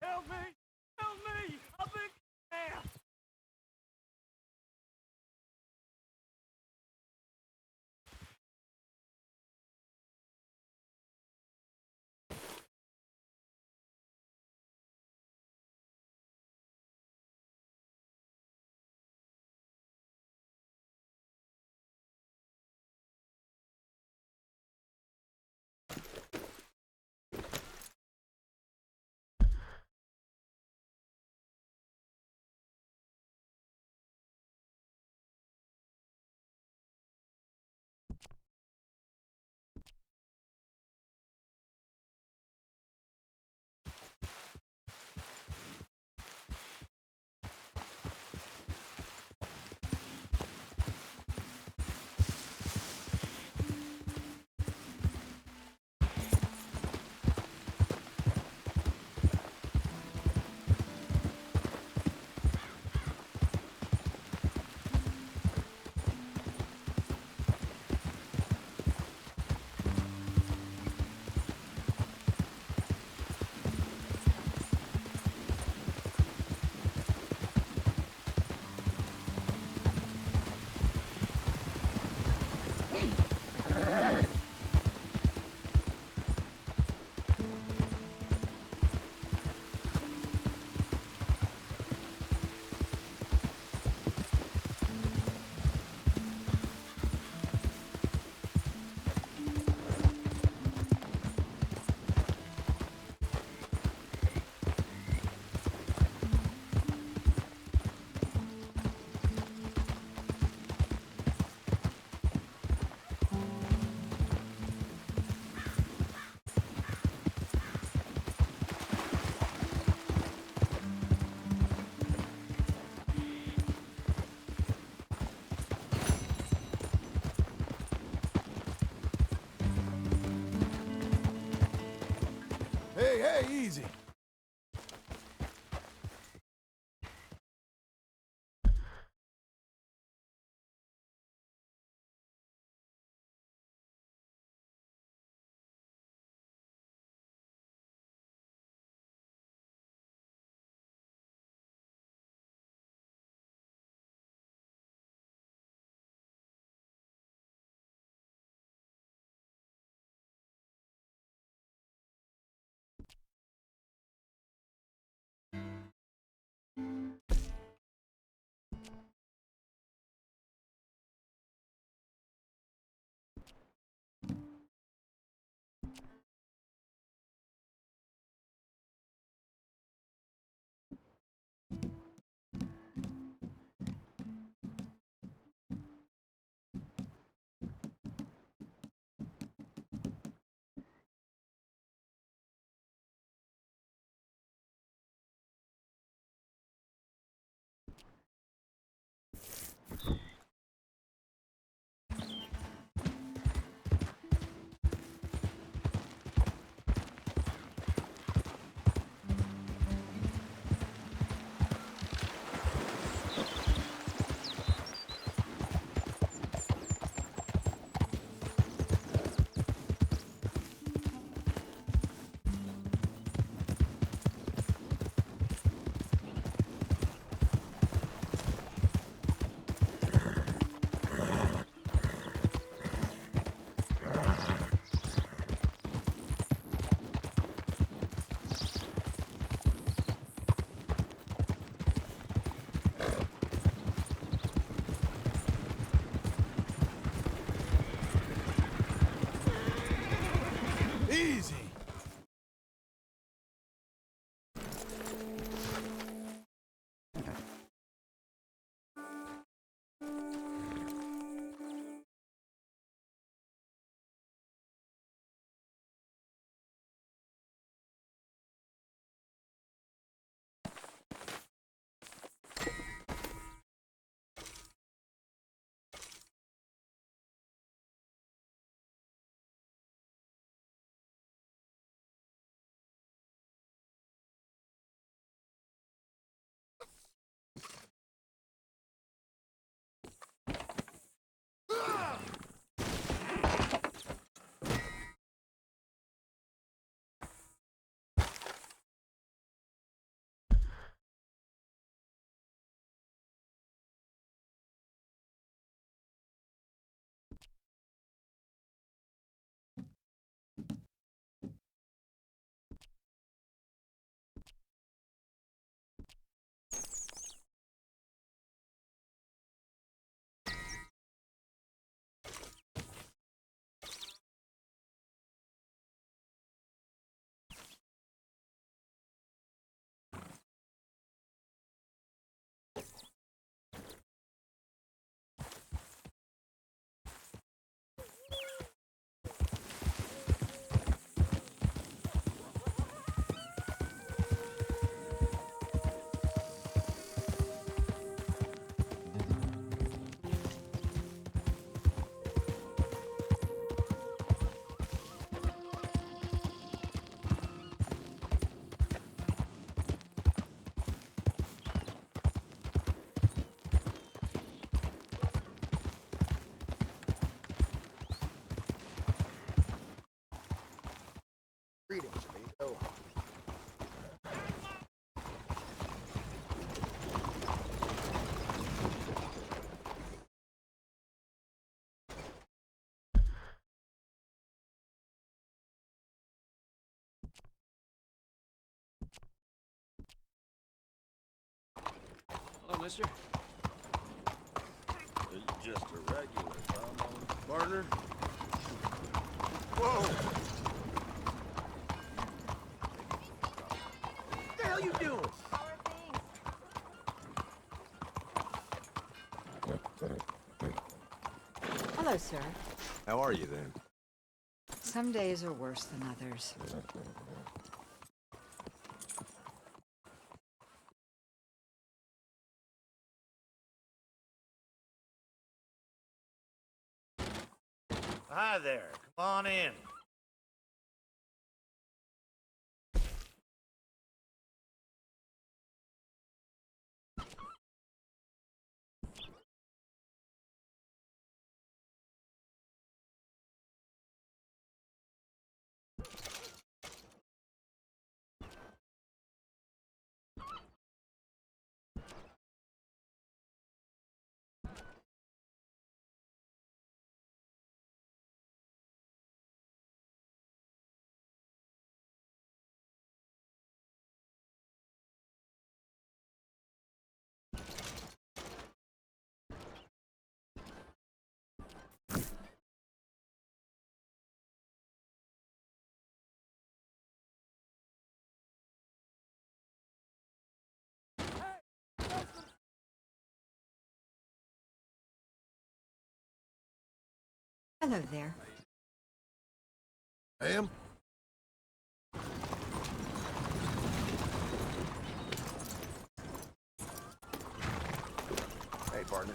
Help me! Help me! I'm being ass! Hey, hey, easy. mister? Just a regular, Partner? Whoa! What the hell you doing? Hello, sir. How are you then? Some days are worse than others. Hi there. Come on in. Hello there. Ma'am? Hey, partner.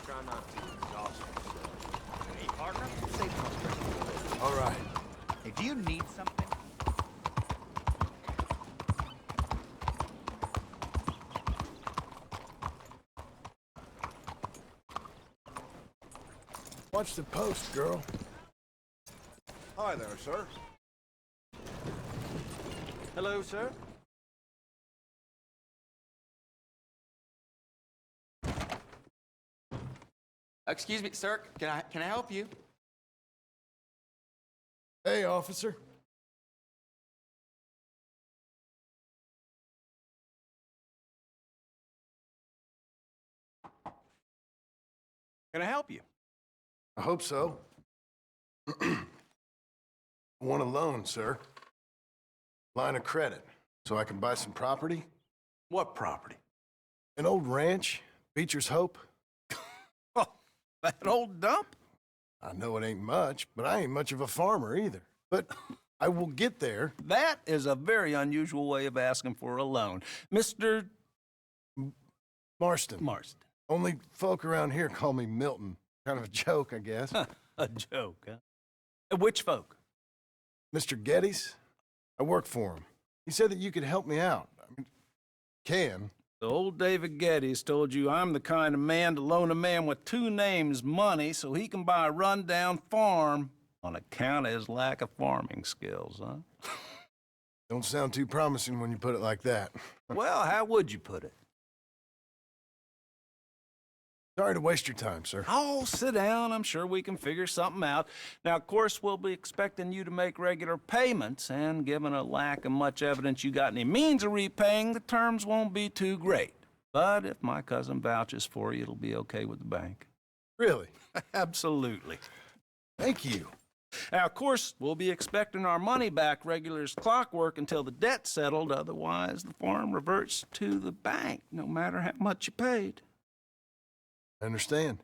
Try not to exhaust yourself. Hey, partner? Say partner. All right. Hey, do you need something? Watch the post, girl. Hi there, sir. Hello, sir. Excuse me, sir. Can I help you? Hey, officer. Can I help you? I hope so. I want a loan, sir. Line of credit, so I can buy some property. What property? An old ranch, Beecher's Hope. Oh, that old dump? I know it ain't much, but I ain't much of a farmer either. But I will get there. That is a very unusual way of asking for a loan. Mr. Marston. Marston. Only folk around here call me Milton. Kind of a joke, I guess. A joke, huh? Which folk? Mr. Geddes, I work for him. He said that you could help me out. I mean, can. The old David Geddes told you I'm the kind of man to loan a man with two names money so he can buy a rundown farm on account of his lack of farming skills, huh? Don't sound too promising when you put it like that. Well, how would you put it? Sorry to waste your time, sir. Oh, sit down. I'm sure we can figure something out. Now, of course, we'll be expecting you to make regular payments, and given a lack of much evidence you got any means of repaying, the terms won't be too great. But if my cousin vouches for you, it'll be okay with the bank. Really? Absolutely. Thank you. Now, of course, we'll be expecting our money back regular as clockwork until the debt's settled. Otherwise, the farm reverts to the bank, no matter how much you paid. I understand.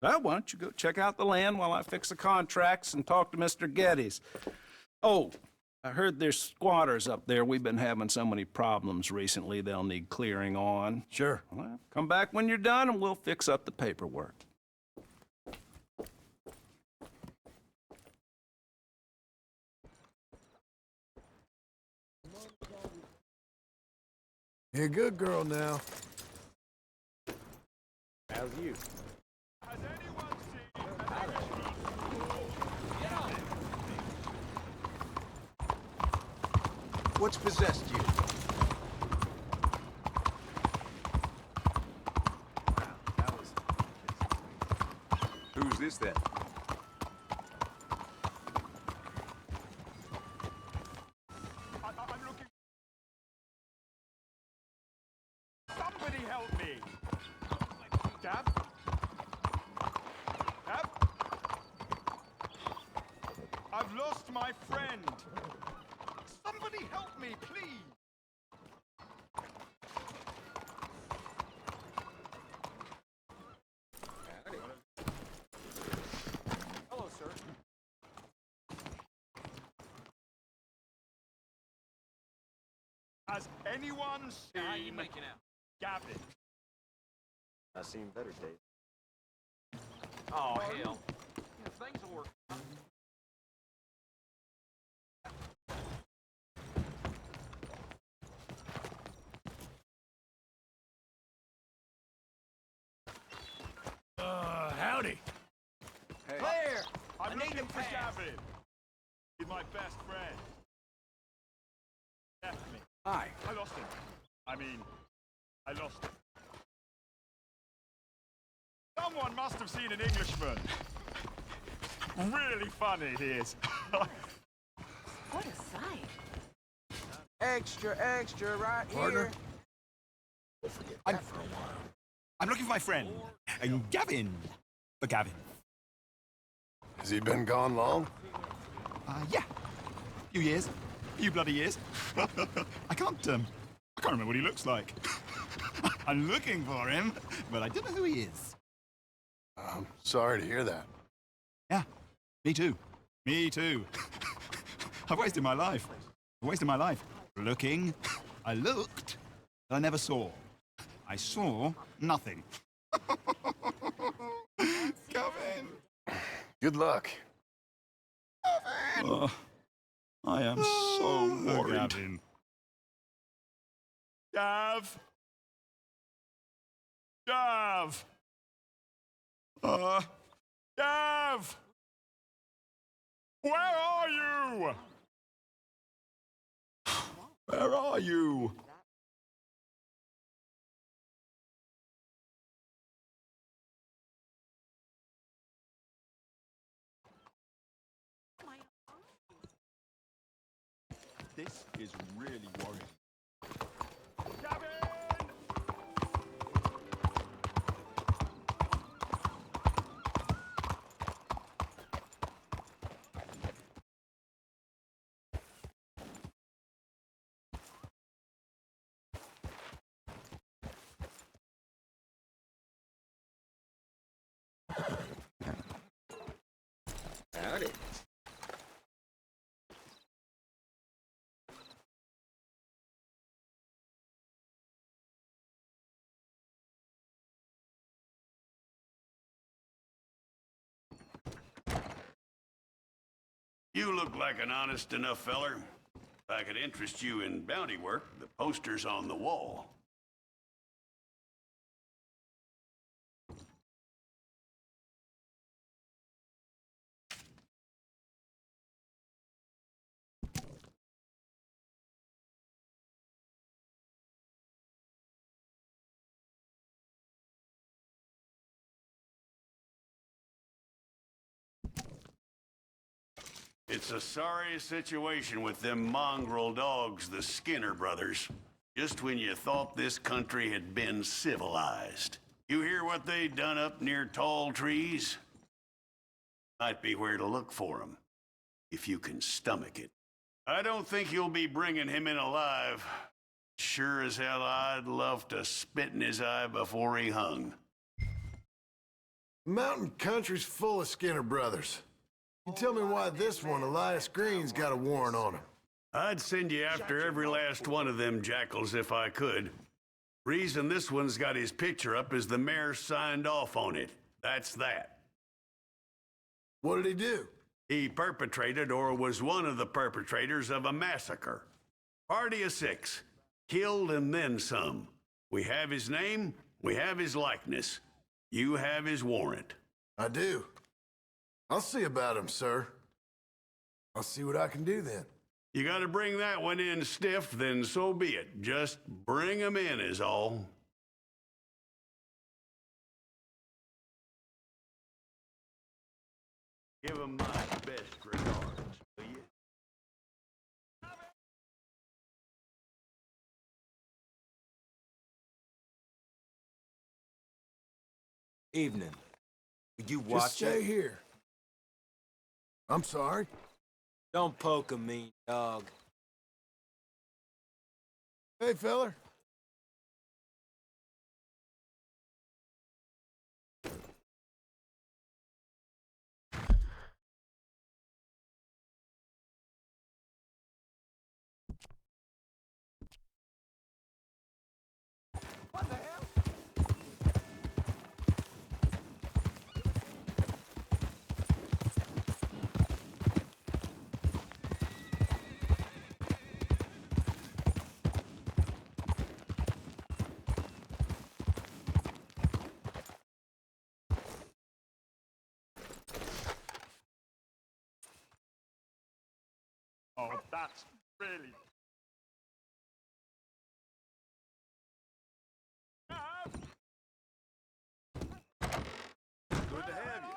Well, why don't you go check out the land while I fix the contracts and talk to Mr. Geddes. Oh, I heard there's squatters up there. We've been having so many problems recently, they'll need clearing on. Sure. Well, come back when you're done and we'll fix up the paperwork. You're a good girl now. How's you? Has anyone seen What's possessed you? Who's this then? my friend. Somebody help me, please. Hello, sir. Has anyone seen How you making out? Gavin? I've seen better days. Oh, hell. Yeah, things will work. Howdy. Hey. Claire! I'm I need looking to for pass. Gavin. He's my best friend. Left me. Hi. I lost him. I lost him. Someone must have seen an Englishman. Really funny, he is. What a sight. Extra, extra, right Partner? here. We'll forget I'm- that for a while. I'm looking for my friend, Gavin. For Gavin. Has he been gone long? Yeah. Few years. Few bloody years. I can't remember what he looks like. I'm looking for him, but I don't know who he is. I'm sorry to hear that. Yeah, me too. Me too. I've wasted my life. Looking. I looked, but I never saw. I saw nothing. Gavin! Good luck. Oh, I am so worried. Gavin. Gav! Gav! Gav! Where are you? Where are you? This is really worrying. Gavin! Howdy. You look like an honest enough feller. If I could interest you in bounty work, the poster's on the wall. It's a sorry situation with them mongrel dogs, the Skinner brothers. Just when you thought this country had been civilized. You hear what they done up near Tall Trees? Might be where to look for 'em, if you can stomach it. I don't think you'll be bringing him in alive. Sure as hell I'd love to spit in his eye before he hung. Mountain country's full of Skinner brothers. You tell me why this one, Elias Green's got a warrant on him. I'd send you after every last one of them jackals if I could. Reason this one's got his picture up is the mayor signed off on it. That's that. What did he do? He perpetrated or was one of the perpetrators of a massacre. Party of 6. Killed and then some. We have his name, we have his likeness. You have his warrant. I do. I'll see about him, sir. I'll see what I can do then. You gotta bring that one in stiff, then so be it. Just bring him in is all. Give him my best regards, will you? Evening. You Just watch stay it? here. I'm sorry. Don't poke a mean dog. Hey, feller. Oh, that's really... Good to have you.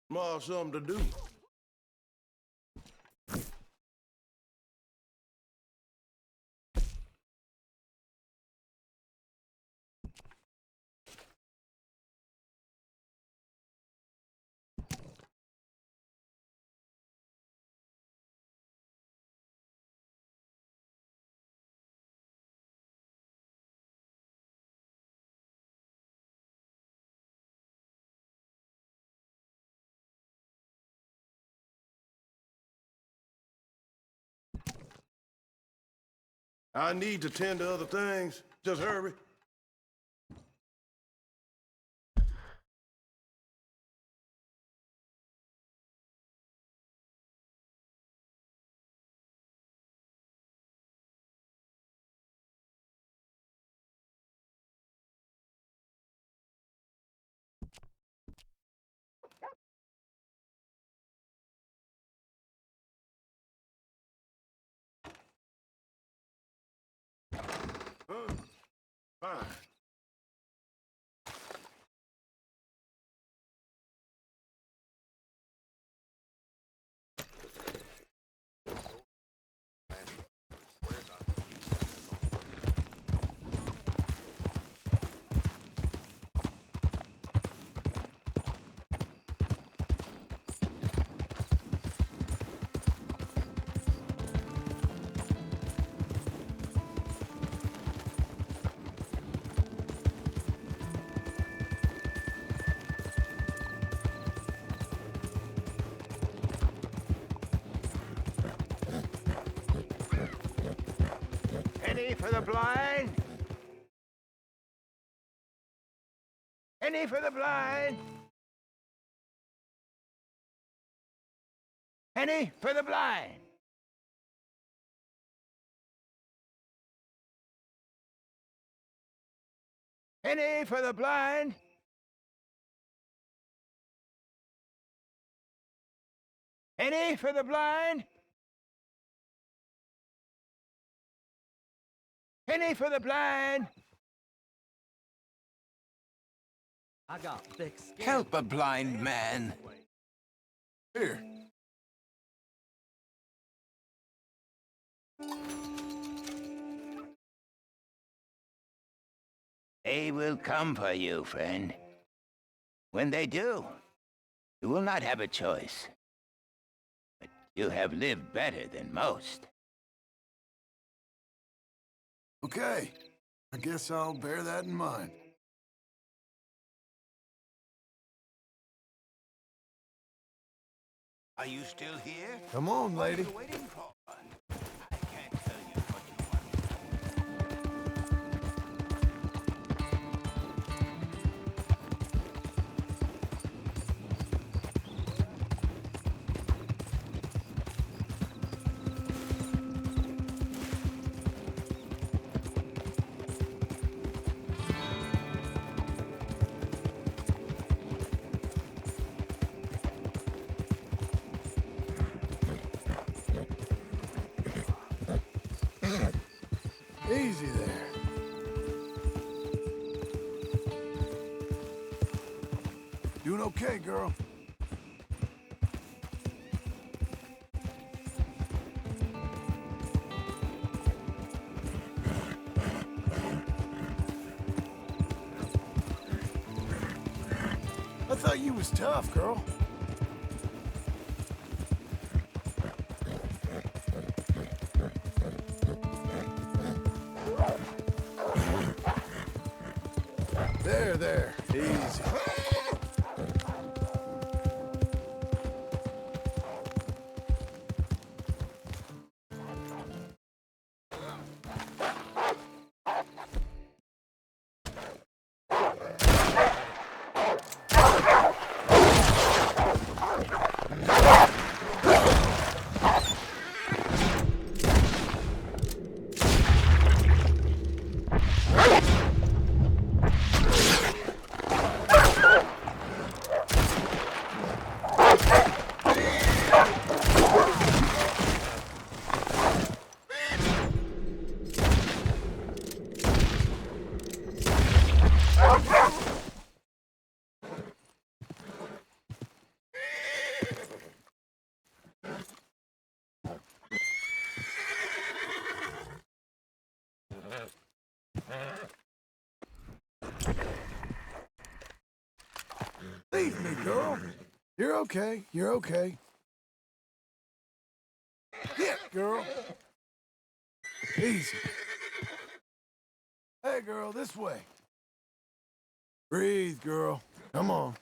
Small something to do. I need to tend to other things. Just hurry. Fine. Penny for the blind. Penny for the blind. Penny for the blind. Penny for the blind. Penny for the blind. Penny for the blind. I got thick skin. Help a blind man. Here. They will come for you, friend. When they do, you will not have a choice. But you have lived better than most. Okay. I guess I'll bear that in mind. Are you still here? Come on, lady. What are you waiting for? I can't tell you what you want. Easy there. Doing okay, girl. I thought you was tough, girl. There. Easy. Leave me, girl. You're okay. You're okay. Get, girl. Easy. Hey, girl, this way. Breathe, girl. Come on.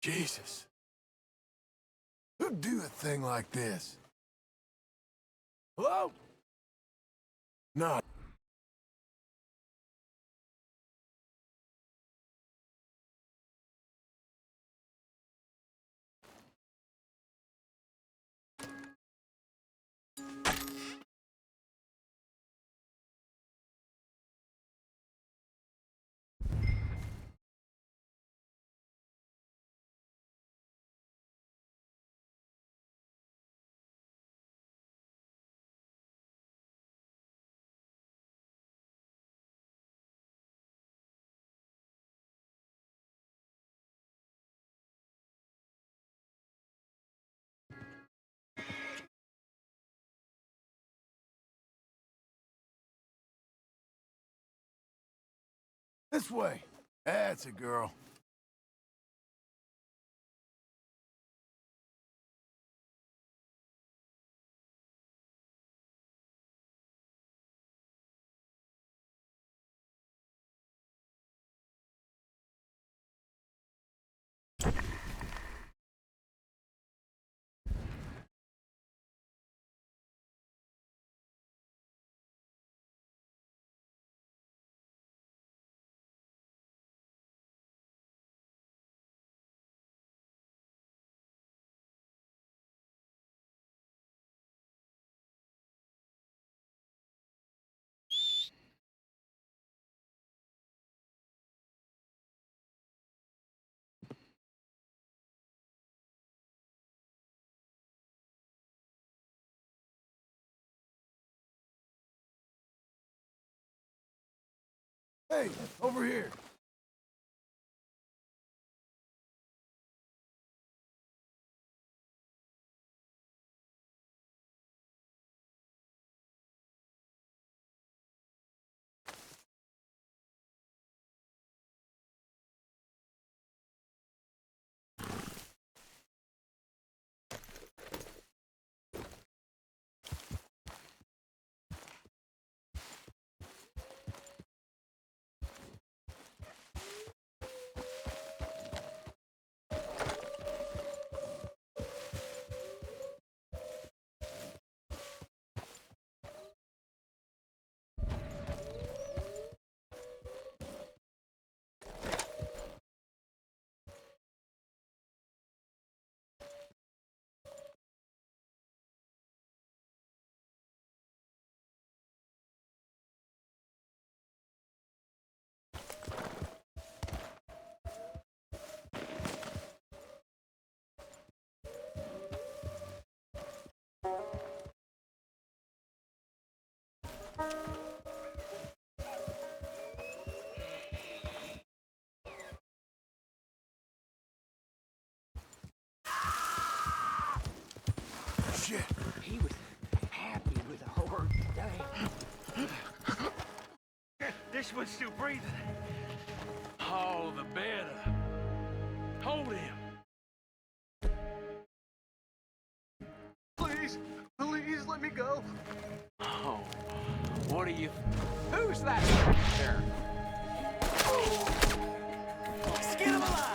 Jesus. Who'd do a thing like this? Hello? No. This way. That's it, girl. Hey, over here. Shit. He was happy with the horror today. This one's still breathing. All the better. Hold him. Please, please let me go. Oh, what are you... Who's that there? Skin him alive!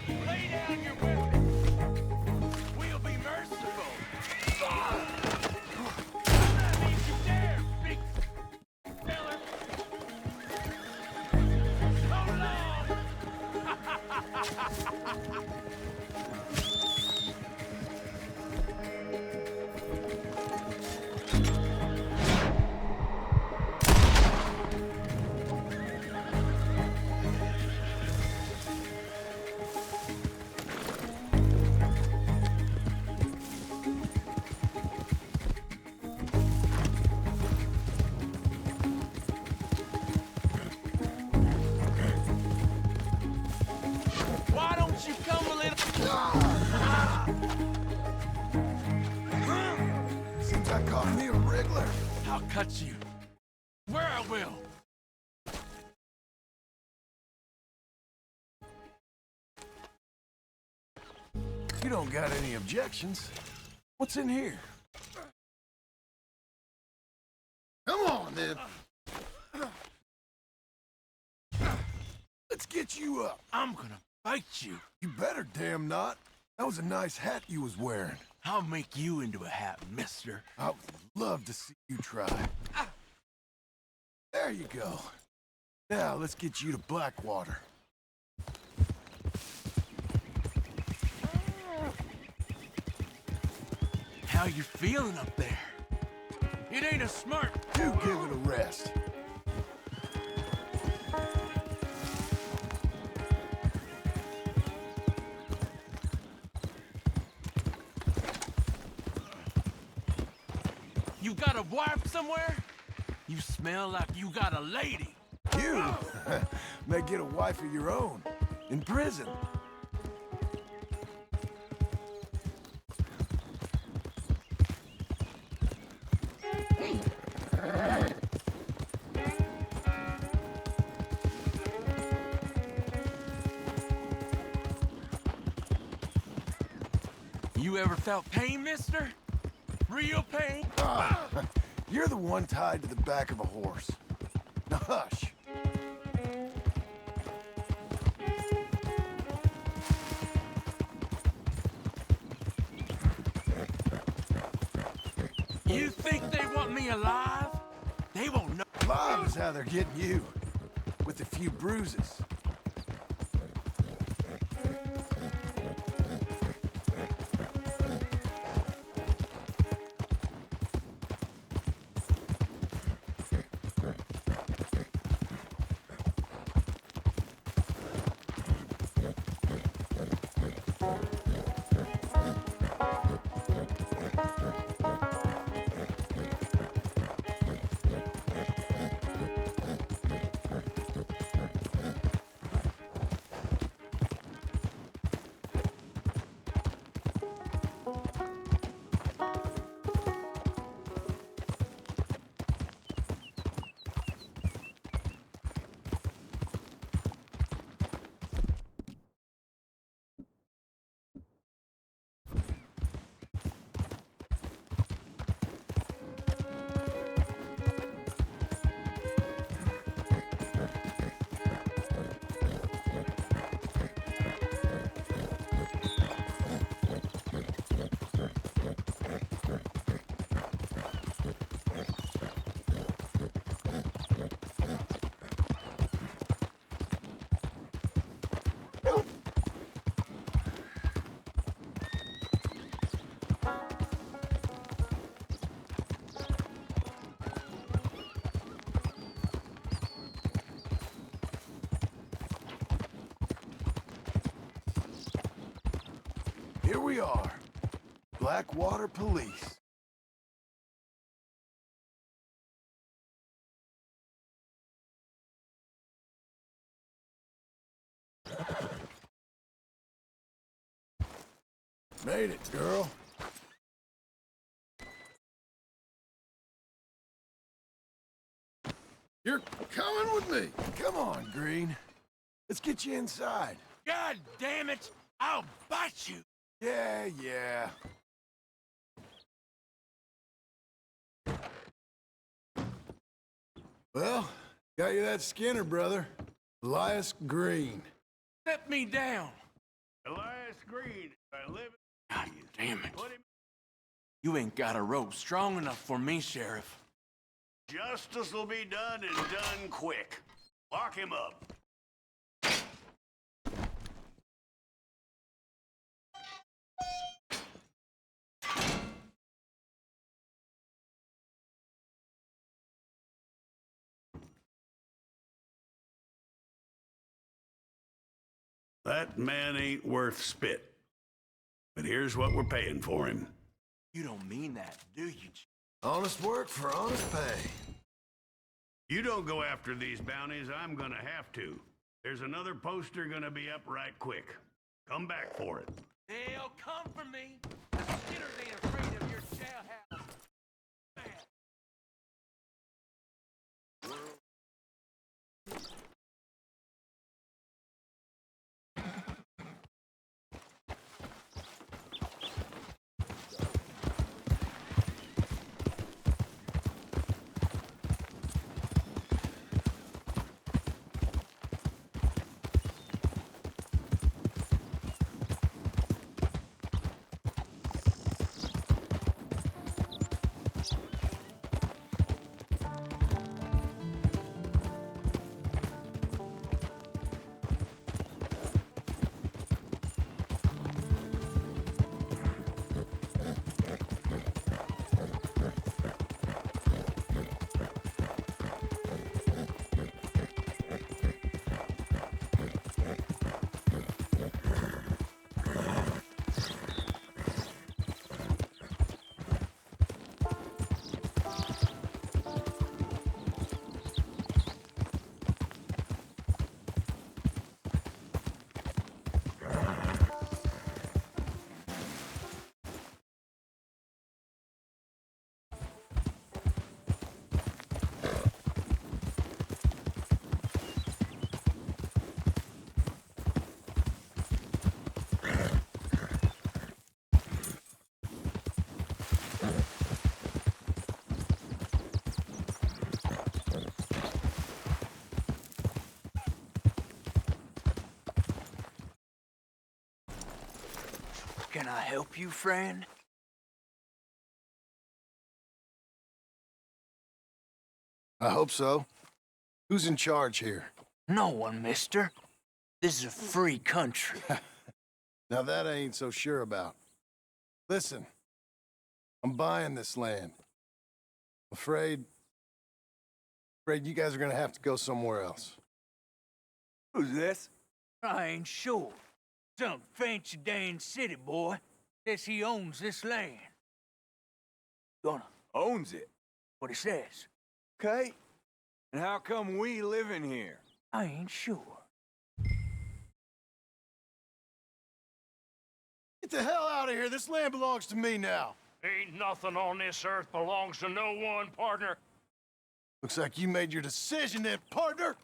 Lay down your weapon. We'll be merciful. That means you dare, big feller. Hold on. Why don't you come a little... Seems I caught me a wriggler. I'll cut you. Where I will. You don't got any objections. What's in here? Come on, then. Let's get you up. I'm gonna fight you. You better damn not. That was a nice hat you was wearing. I'll make you into a hat, mister. I would love to see you try. There you go. Now, let's get you to Blackwater. How you feeling up there? It ain't a smart... You give it a rest. You got a wife somewhere? You smell like you got a lady. You may get a wife of your own in prison. You ever felt pain, mister? Real pain? You're the one tied to the back of a horse. Now hush. You think they want me alive? They won't know. Live is how they're getting you, with a few bruises. here we are. Blackwater Police. Made it, girl. You're coming with me. Come on, Green. Let's get you inside. God damn it! I'll bite you! Yeah. Well, got you that Skinner, brother. Elias Green. Set me down! Elias Green, I live God damn it. Put him. You ain't got a rope strong enough for me, Sheriff. Justice will be done and done quick. Lock him up. That man ain't worth spit. But here's what we're paying for him. You don't mean that, do you? Honest work for honest pay. You don't go after these bounties, I'm gonna have to. There's another poster gonna be up right quick. Come back for it. They'll come for me. The Skinners ain't afraid of your jailhouse. Man. Can I help you, friend? I hope so. Who's in charge here? No one, mister. This is a free country. Now that I ain't so sure about. Listen, I'm buying this land. Afraid you guys are gonna have to go somewhere else. Who's this? I ain't sure. Some fancy Dan city boy says he owns this land. Gonna Owns it. what he says. Okay. And how come we live in here? I ain't sure. Get the hell out of here. This land belongs to me now. Ain't nothing on this earth belongs to no one, partner. Looks like you made your decision then, partner.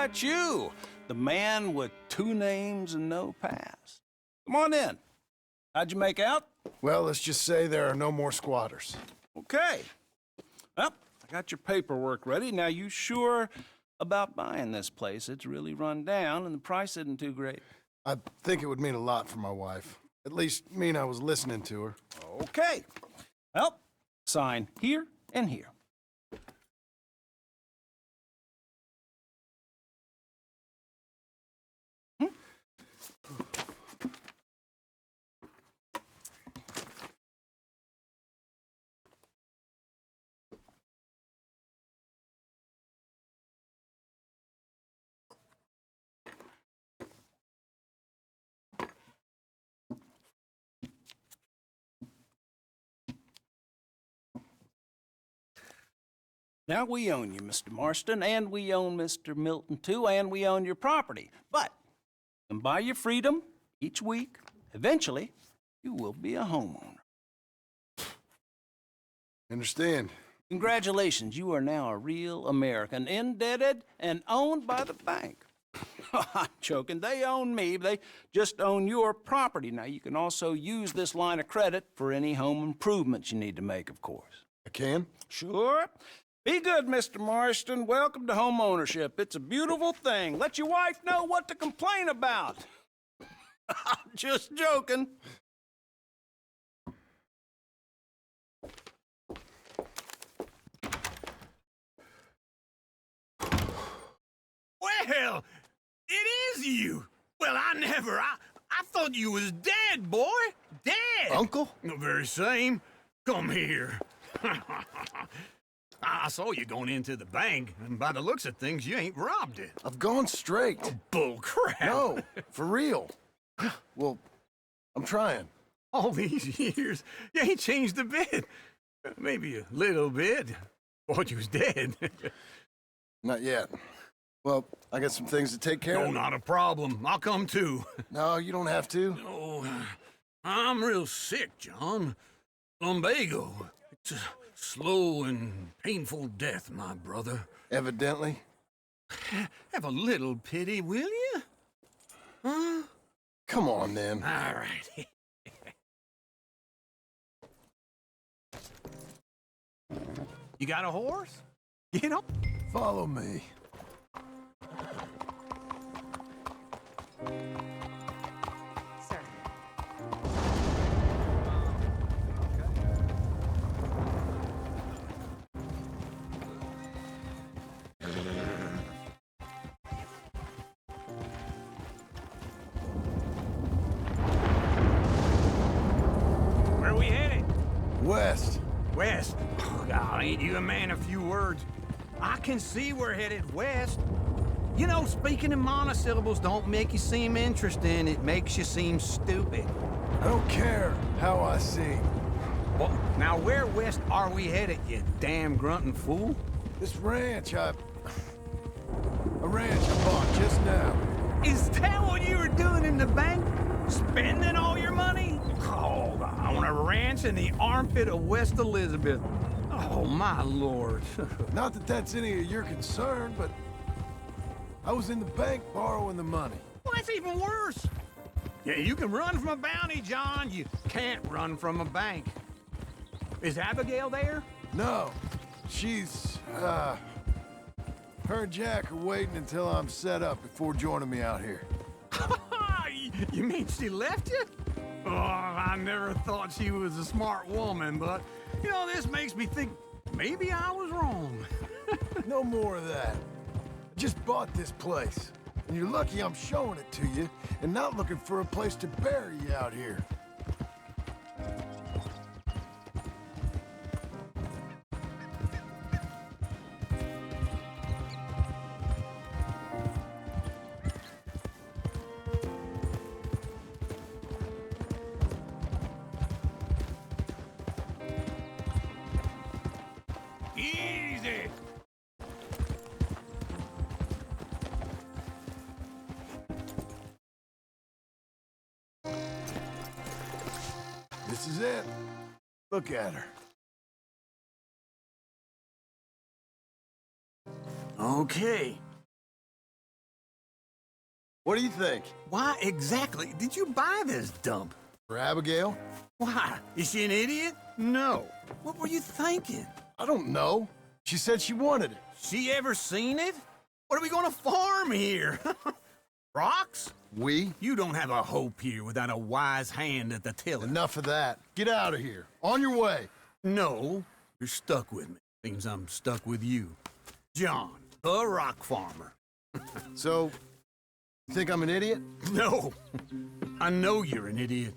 right, you. The man with 2 names and no past. Come on in. How'd you make out? Well, let's just say there are no more squatters. Okay. Well, I got your paperwork ready. Now, you sure about buying this place? It's really run down, and the price isn't too great. I think it would mean a lot for my wife. At least mean I was listening to her. Okay. Well, sign here and here. Now, we own you, Mr. Marston, and we own Mr. Milton, too, and we own your property. But you can buy your freedom each week. Eventually, you will be a homeowner. Understand? Congratulations, you are now a real American, indebted and owned by the bank. I'm joking. They own me. They just own your property. Now, you can also use this line of credit for any home improvements you need to make, of course. I can? Sure. Be good, Mr. Marston. Welcome to home ownership. It's a beautiful thing. Let your wife know what to complain about. Just joking. Well, it is you. Well, I thought you was dead, boy. Dead. Uncle? The very same. Come here. I saw you going into the bank, and by the looks of things, you ain't robbed it. I've gone straight. Bull crap. No, for real. Well, I'm trying. All these years, you ain't changed a bit. Maybe a little bit. Thought you was dead. Not yet. Well, I got some things to take care No, of. not a problem. I'll come too. No, you don't have to. Oh, I'm real sick, John. Lumbago. It's a slow and painful death, my brother. Evidently. Have a little pity, will you? Huh? Come on, then. All right. You got a horse? Get up. Follow me. Sir. Where we headed? West. West. Oh, God, ain't you a man of few words? I can see we're headed west. You know, speaking in monosyllables don't make you seem interesting. It makes you seem stupid. I don't care how I sing. Well, now where west are we headed, you damn grunting fool? This ranch I bought just now. Is that what you were doing in the bank? Spending all your money? Oh, on a ranch in the armpit of West Elizabeth. Oh, my lord. Not that that's any of your concern, but I was in the bank borrowing the money. Well, that's even worse. Yeah, you can run from a bounty, John. You can't run from a bank. Is Abigail there? No, she's, her and Jack are waiting until I'm set up before joining me out here. You mean she left you? Oh, I never thought she was a smart woman, but, you know, this makes me think maybe I was wrong. No more of that. I just bought this place, and you're lucky I'm showing it to you and not looking for a place to bury you out here. Easy. This is it. Look at her. Okay. What do you think? Why exactly did you buy this dump? For Abigail? Why? Is she an idiot? No. What were you thinking? I don't know. She said she wanted it. She ever seen it? What are we gonna farm here? Rocks? We? You don't have a hope here without a wise hand at the tiller. Enough of that. Get out of here. On your way. No, you're stuck with me. Seems I'm stuck with you. John, the rock farmer. So, you think I'm an idiot? No, I know you're an idiot.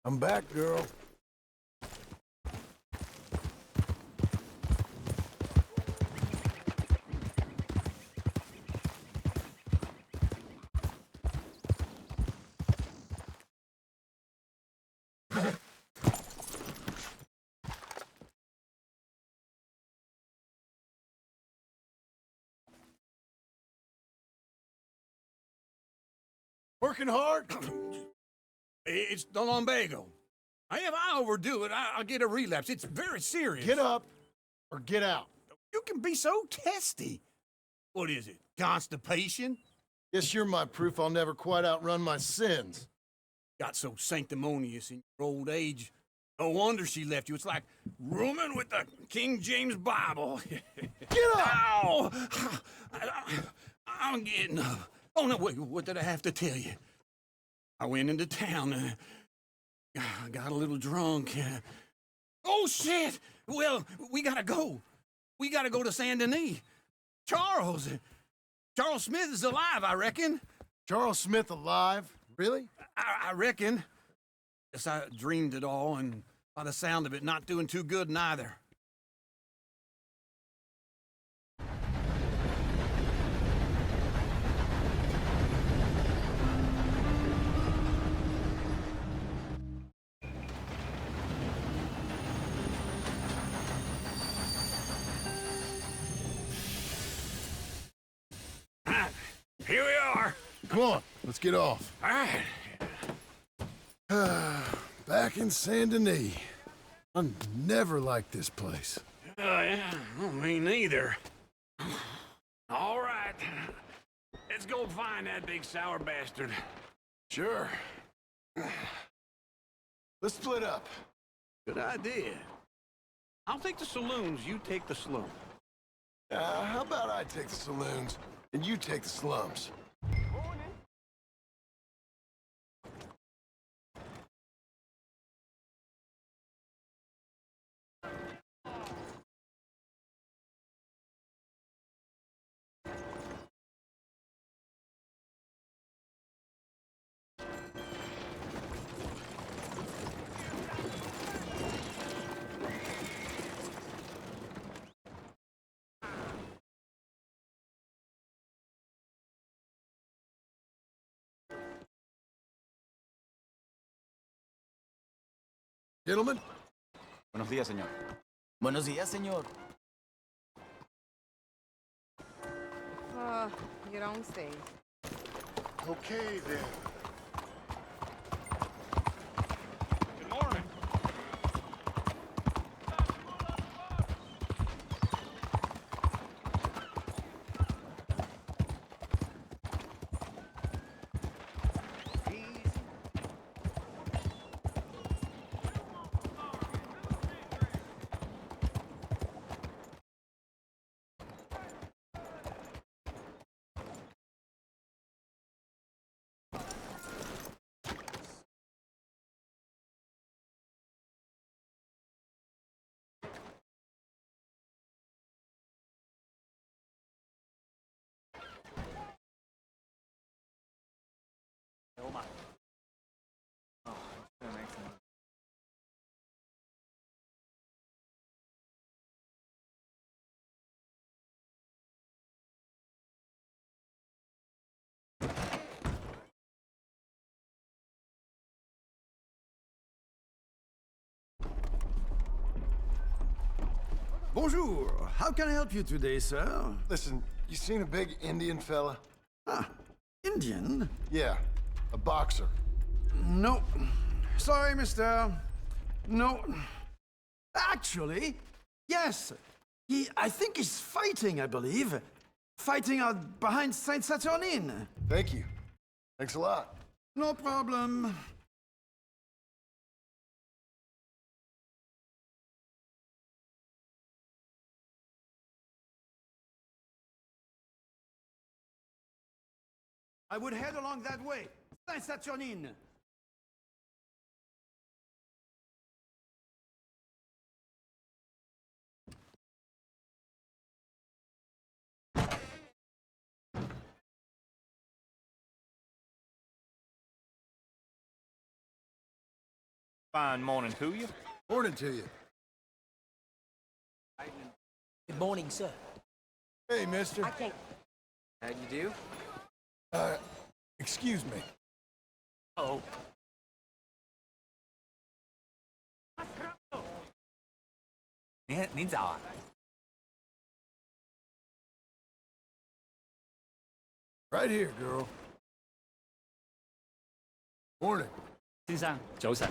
I'm back, girl. Working hard? It's the lumbago. If I overdo it, I'll get a relapse. It's very serious. Get up or get out. You can be so testy. What is it, constipation? Guess you're my proof I'll never quite outrun my sins. Got so sanctimonious in your old age. No wonder she left you. It's like rooming with the King James Bible. Get up! Ow! I'm getting up. Oh, no, wait, what did I have to tell you? I went into town. I got a little drunk. Oh, shit! Well, we gotta go. We gotta go to Saint Denis. Charles Smith is alive, I reckon. Charles Smith alive? Really? I reckon. Yes, I dreamed it all, and by the sound of it, not doing too good neither. Here we are. Come on, let's get off. All right. Back in Saint Denis. I never liked this place. Yeah, well, me neither. All right. Let's go find that big sour bastard. Sure. Let's split up. Good idea. I'll take the saloons, you take the slum. How about I take the saloons and you take the slums? Gentlemen? Buenos días, señor. Buenos días, señor. You don't say. Okay, then. Bonjour. How can I help you today, sir? Listen, you seen a big Indian fella? Ah, Indian? Yeah, a boxer. No. Sorry, mister. No. Actually, yes. I think he's fighting, I believe. Fighting out behind Saint Saturnin. Thank you. Thanks a lot. No problem. I would head along that way. Saint Saturnin. Fine morning to you. Morning to you. Good morning, sir. Hey, mister. I can't... How you do? Excuse me. Oh.您早啊。Right here, girl. Morning. 先生，早晨。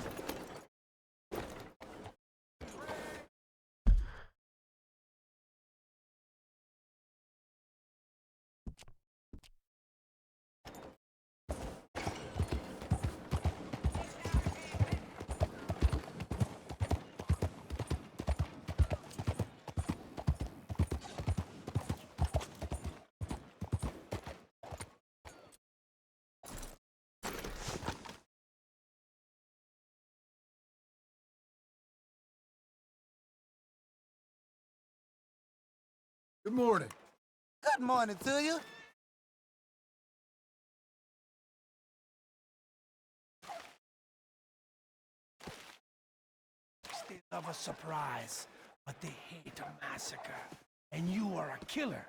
Good morning. Good morning to you. They love a surprise, but they hate a massacre. And you are a killer.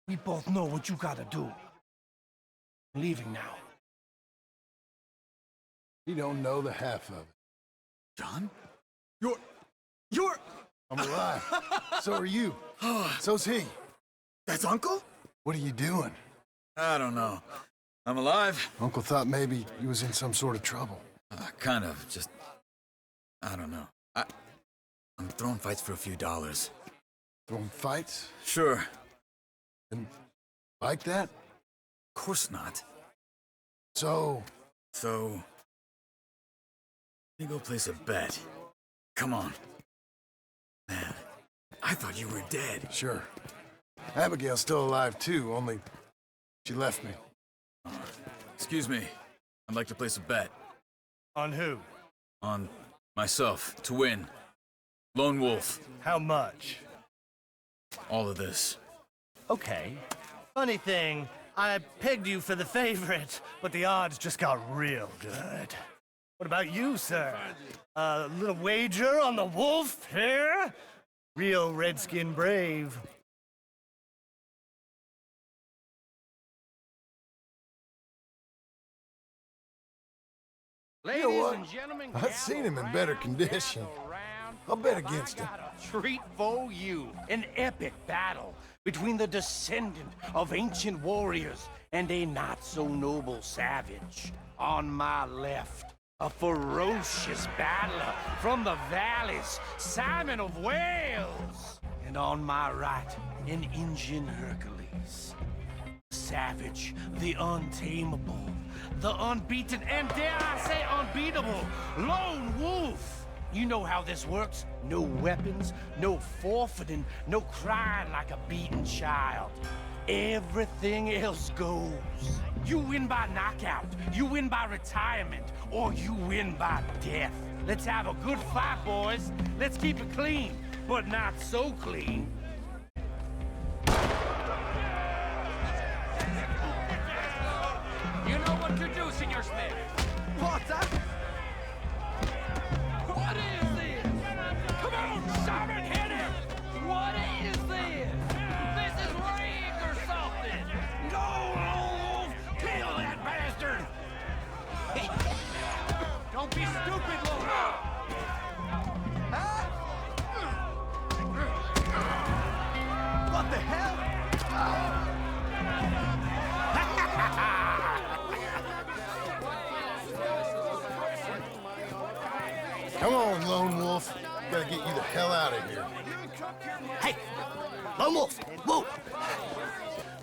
We both know what you gotta do. I'm leaving now. You don't know the half of it. John? You're... I'm alive. So are you. So's he. That's Uncle? What are you doing? I don't know. I'm alive. Uncle thought maybe you was in some sort of trouble. Kind of. Just... I don't know. I'm throwing fights for a few dollars. Throwing fights? Sure. And like that? Of course not. So, let me go place a bet. Come on. Man, I thought you were dead. Sure. Abigail's still alive too, only she left me. Excuse me. I'd like to place a bet. On who? On myself, to win. Lone Wolf. How much? All of this. Okay. Funny thing, I pegged you for the favorite, but the odds just got real good. What about you, sir? A little wager on the wolf here? Real redskin brave. You know what? I've seen him in better condition. I'll bet against him. Treat for you. An epic battle between the descendant of ancient warriors and a not-so-noble savage. On my left, a ferocious battler from the valleys, Simon of Wales. And on my right, an Indian Hercules. Savage, the untamable, the unbeaten, and dare I say unbeatable, Lone Wolf. You know how this works. No weapons, no forfeiting, no crying like a beaten child. Everything else goes. You win by knockout, you win by retirement, or you win by death. Let's have a good fight, boys. Let's keep it clean, but not so clean. You know what to do, Senor Smith. What's that? What is this? Come on, Simon, hit him! What is this? This is real! be stupid, Lola! What the hell? Come on, Lone Wolf. Gotta get you the hell out of here. Hey, Lone Wolf, whoa!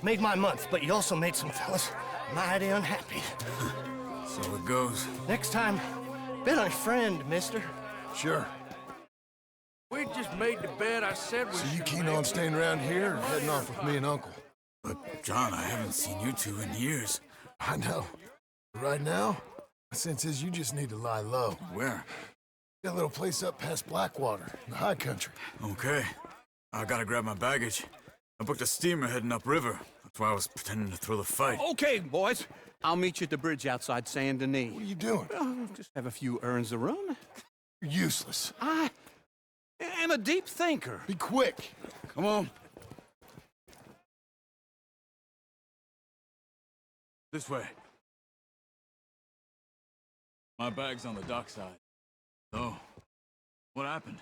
Made my month, but you also made some fellas mighty unhappy. So it goes. Next time, be my friend, mister. Sure. We just made the bed I said we So you should keen make. on staying around here or heading off with me and Uncle? But, John, I haven't seen you two in years. I know. Right now, my sense is you just need to lie low. Where? Got a little place up past Blackwater, in the high country. Okay. I gotta grab my baggage. I booked a steamer heading upriver. That's why I was pretending to throw the fight. Okay, boys. I'll meet you at the bridge outside Saint Denis. What are you doing? Just have a few errands to run. You're useless. I am a deep thinker. Be quick. Come on. This way. My bag's on the dockside. So, what happened?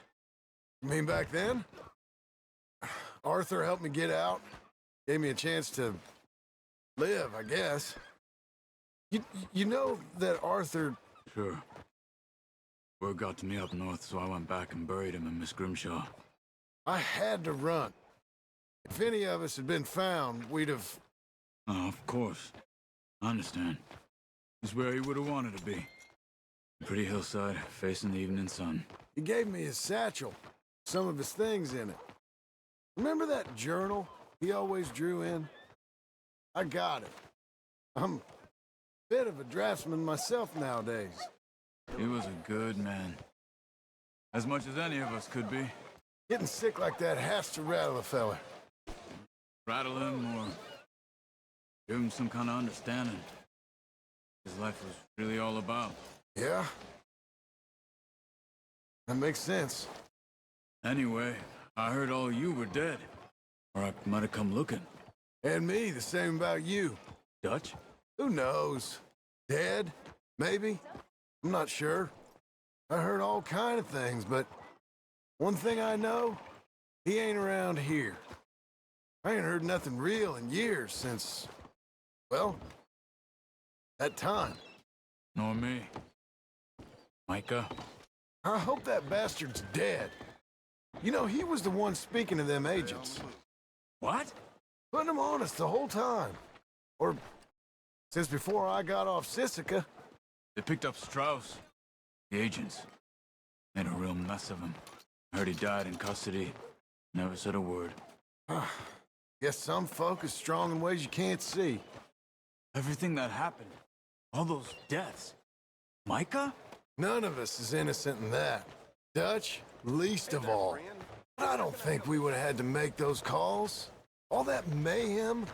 You mean back then? Arthur helped me get out. Gave me a chance to live, I guess. You know that Arthur... Sure. Word got to me up north, so I went back and buried him in Miss Grimshaw. I had to run. If any of us had been found, we'd have... Oh, of course. I understand. He's where he would have wanted to be. Pretty hillside, facing the evening sun. He gave me his satchel, some of his things in it. Remember that journal he always drew in? I got it. I'm a bit of a draftsman myself nowadays. He was a good man. As much as any of us could be. Getting sick like that has to rattle a fella. Rattle him or give him some kind of understanding. His life was really all about. Yeah? That makes sense. Anyway, I heard all you were dead. Or I might have come looking. And me, the same about you. Dutch? Who knows? Dead? Maybe? I'm not sure. I heard all kind of things, but one thing I know, he ain't around here. I ain't heard nothing real in years since, well, that time. Nor me. Micah? I hope that bastard's dead. You know, he was the one speaking to them agents. What? Putting them on us the whole time. Or since before I got off Sisika. They picked up Strauss. The agents. Made a real mess of him. Heard he died in custody. Never said a word. Guess some folk is strong in ways you can't see. Everything that happened. All those deaths. Micah? None of us is innocent in that. Dutch, least of all. I don't think we would have had to make those calls. All that mayhem.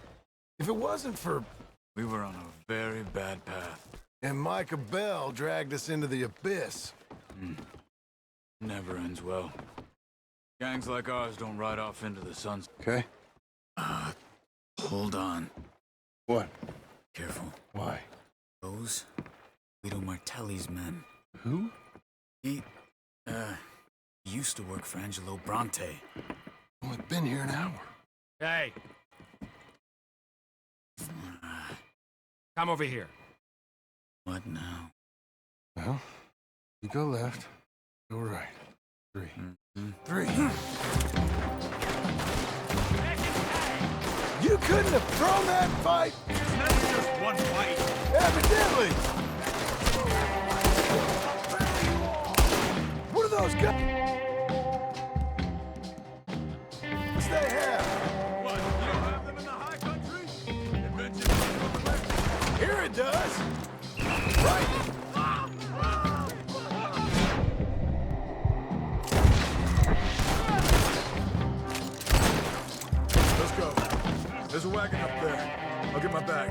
If it wasn't for... We were on a very bad path. And Micah Bell dragged us into the abyss. Never ends well. Gangs like ours don't ride off into the sun. Okay. Hold on. What? Careful. Why? Those Guido Martelli's men. Who? He used to work for Angelo Bronte. Only been here an hour. Hey. Come over here. What now? Well, you go left, go right. 3. 3. You couldn't have thrown that fight! It's never just one fight. Evidently! What are those guys? What's they have? What, you don't have them in the high country? Adventures. Here it does! Right! Let's go. There's a wagon up there. I'll get my bag.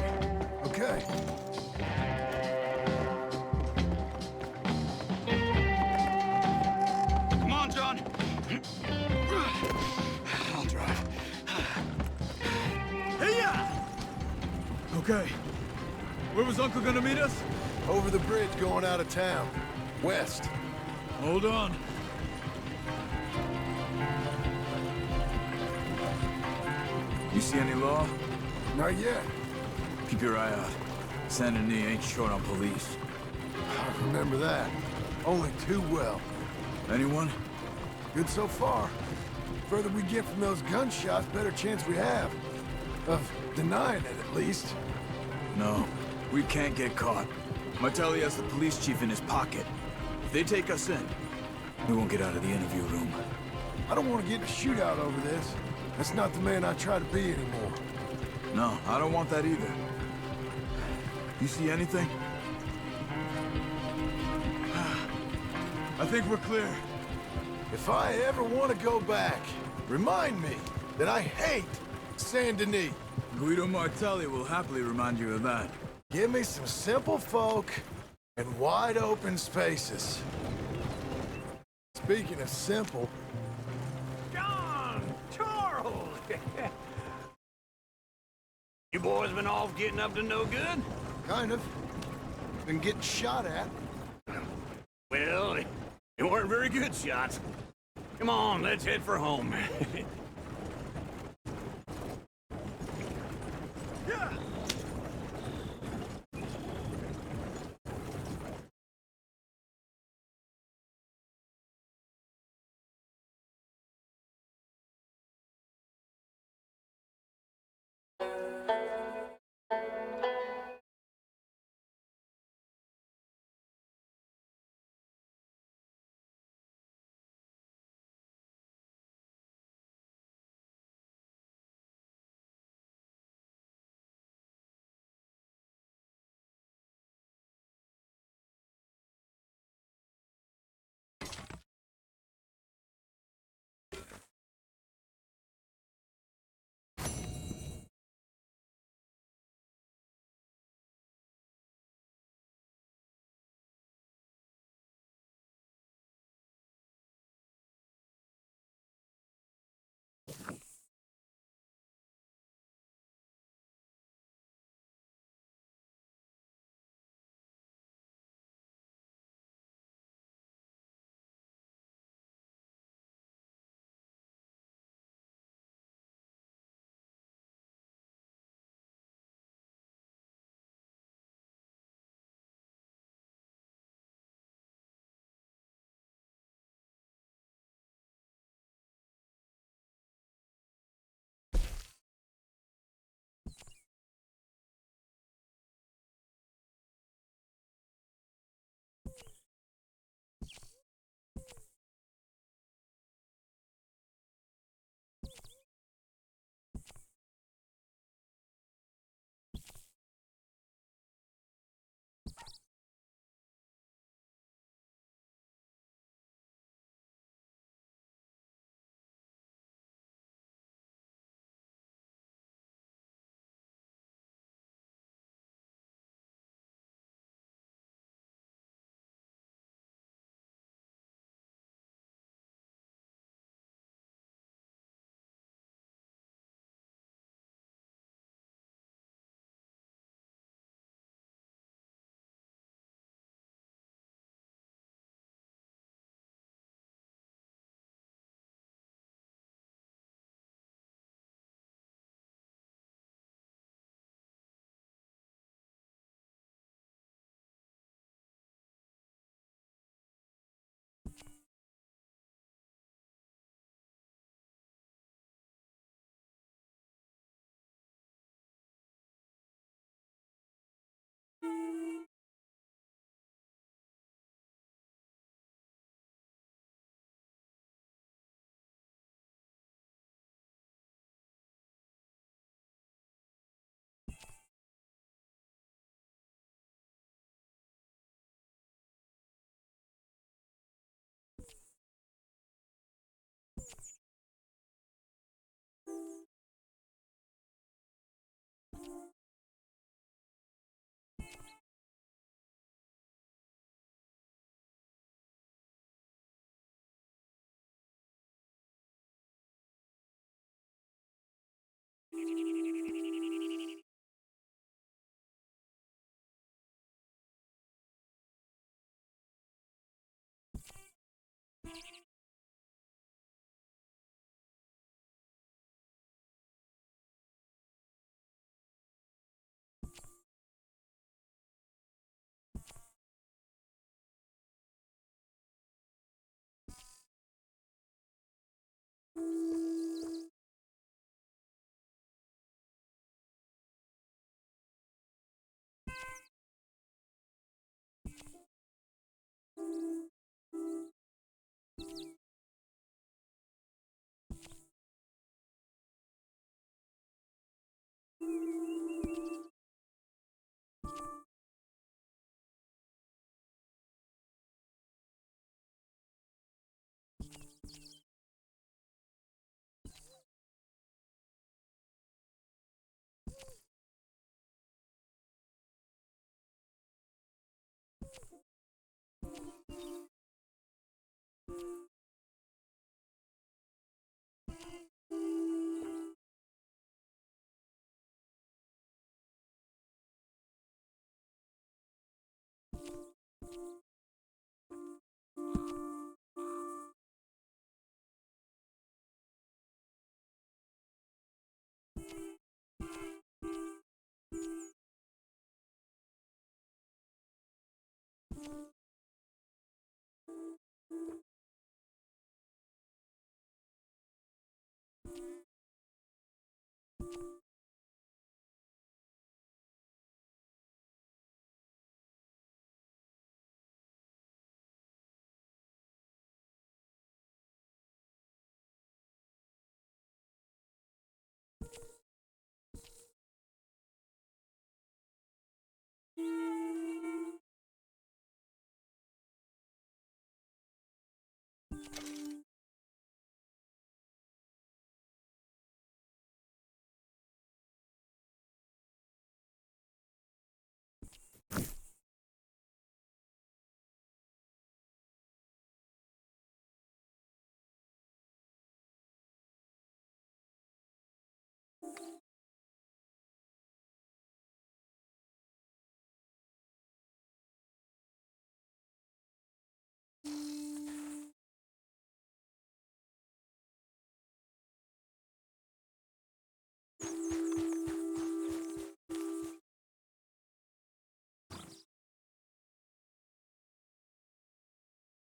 Okay. Come on, John. I'll drive. Hey-ya! Okay. Where was Uncle gonna meet us? Over the bridge going out of town. West. Hold on. You see any law? Not yet. Keep your eye out. Saint Denis ain't short on police. I remember that. Only too well. Anyone? Good so far. Further we get from those gunshots, better chance we have. Of denying it, at least. No, we can't get caught. Martelli has the police chief in his pocket. If they take us in, we won't get out of the interview room. I don't want to get in a shootout over this. That's not the man I try to be anymore. No, I don't want that either. You see anything? I think we're clear. If I ever want to go back, remind me that I hate Saint Denis. Guido Martelli will happily remind you of that. Give me some simple folk and wide open spaces. Speaking of simple... John! Charles! You boys been off getting up to no good? Kind of. Been getting shot at. Well, they weren't very good shots. Come on, let's head for home.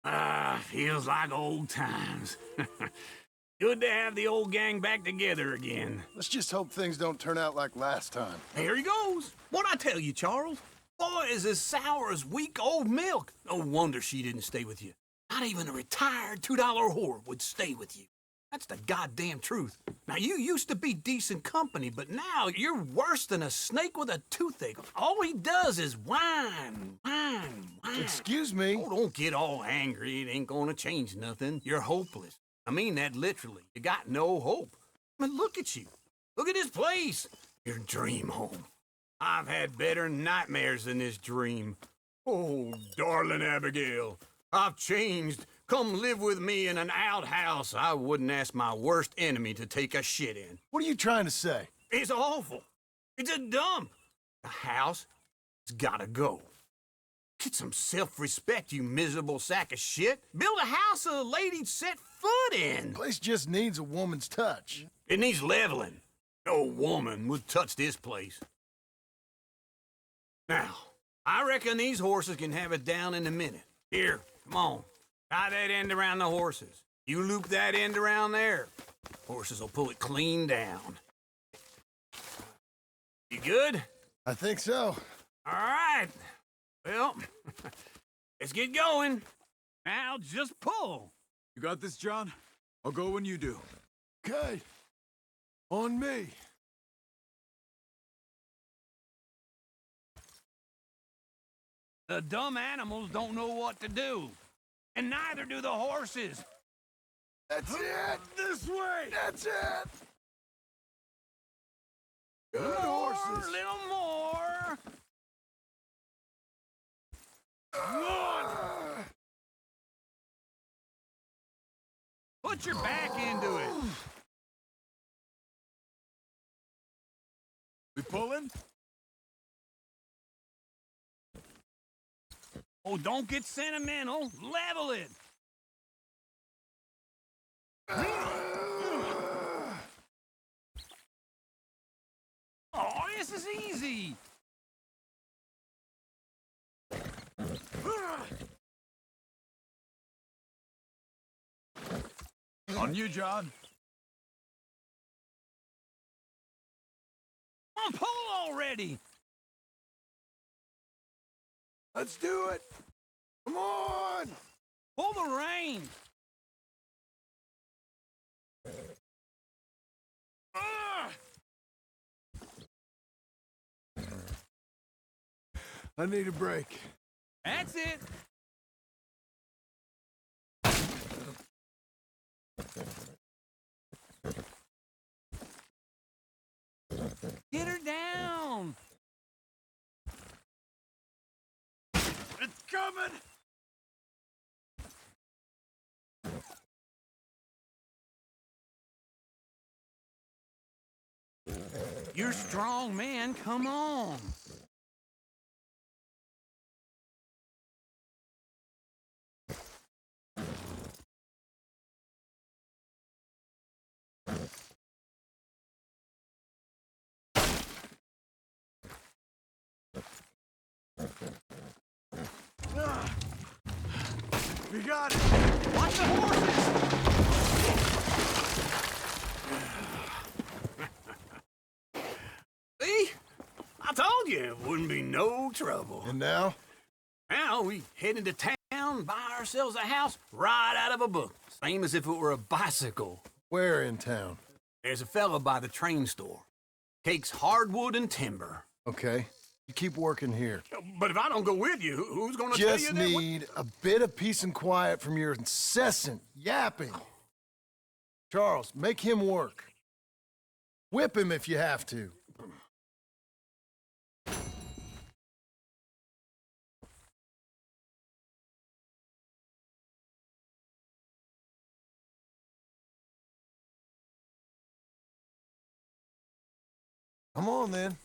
Ah, feels like old times. Good to have the old gang back together again. Let's just hope things don't turn out like last time. Here he goes. What'd I tell you, Charles? Boy is as sour as weak old milk. No wonder she didn't stay with you. Not even a retired $2 whore would stay with you. That's the goddamn truth. Now, you used to be decent company, but now you're worse than a snake with a toothache. All he does is whine. Excuse me? Oh, don't get all angry. It ain't gonna change nothing. You're hopeless. I mean that literally. You got no hope. I mean, look at you. Look at this place. Your dream home. I've had better nightmares than this dream. Oh, darling Abigail, I've changed. Come live with me in an outhouse I wouldn't ask my worst enemy to take a shit in. What are you trying to say? It's awful. It's a dump. The house has gotta go. Get some self-respect, you miserable sack of shit. Build a house a lady'd set foot in. The place just needs a woman's touch. It needs leveling. No woman would touch this place. Now, I reckon these horses can have it down in a minute. Here, come on. Tie that end around the horses. You loop that end around there. Horses will pull it clean down. You good? I think so. All right. Well, let's get going. Now just pull. You got this, John? I'll go when you do. Okay. On me. The dumb animals don't know what to do. And neither do the horses. That's it! This way! That's it! Good More, horses. little more. Good. Put your back into it. We pulling? Oh, don't get sentimental. Level it. Oh, this is easy. On you, John. Come on, pull already. Let's do it. Come on. Pull the rein. I need a break. That's it. Get her down. It's coming. You're strong, man. Come on. You got it. Watch the horses. See? I told you it wouldn't be no trouble. And now? Now we head into town, buy ourselves a house right out of a book. Same as if it were a bicycle. Where in town? There's a fella by the train store. Takes hardwood and timber. Okay. You keep working here. But if I don't go with you, who's gonna tell you Just that? need a bit of peace and quiet from your incessant yapping. Charles, make him work. Whip him if you have to. Come on, then.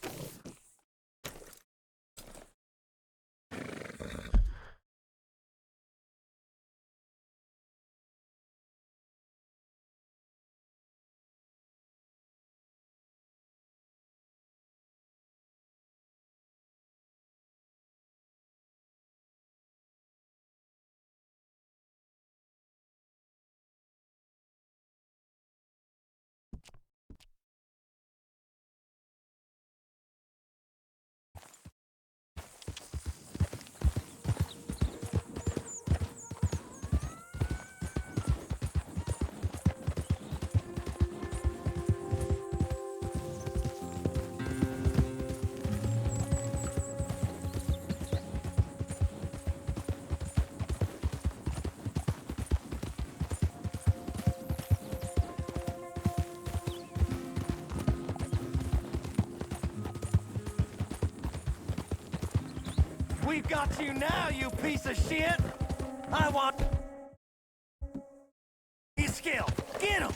We've got you now, you piece of shit! I want... His skill! Get him!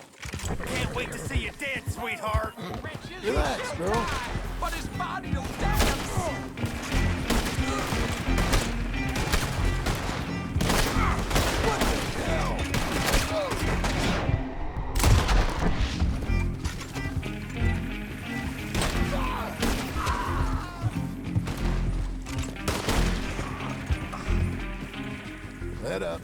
Can't wait to see you dead, sweetheart! Relax, girl. But his body will dance! Head up.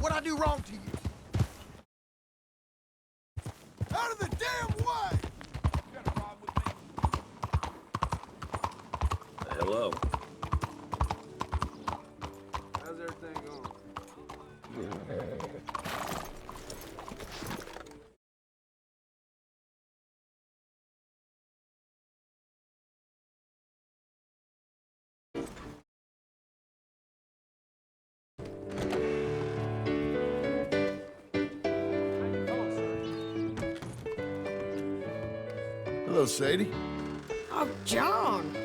What'd I do wrong to you? Out of the damn way! hello. How's everything going? Hello, Sadie. Oh, John,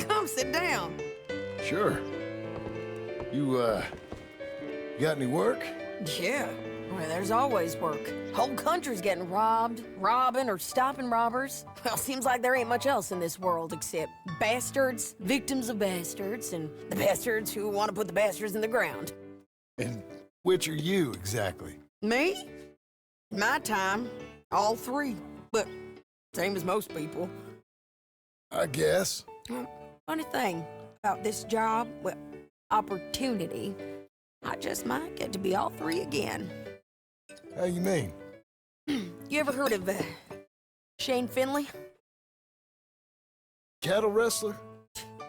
come sit down. Sure. You got any work? Yeah, well, there's always work. Whole country's getting robbed, robbing, or stopping robbers. Well, seems like there ain't much else in this world except bastards, victims of bastards, and the bastards who want to put the bastards in the ground. And which are you, exactly? Me? My time, all three. But same as most people. I guess. Funny thing about this job, well, opportunity, I just might get to be all three again. How you mean? You ever heard of Shane Finley? Cattle wrestler?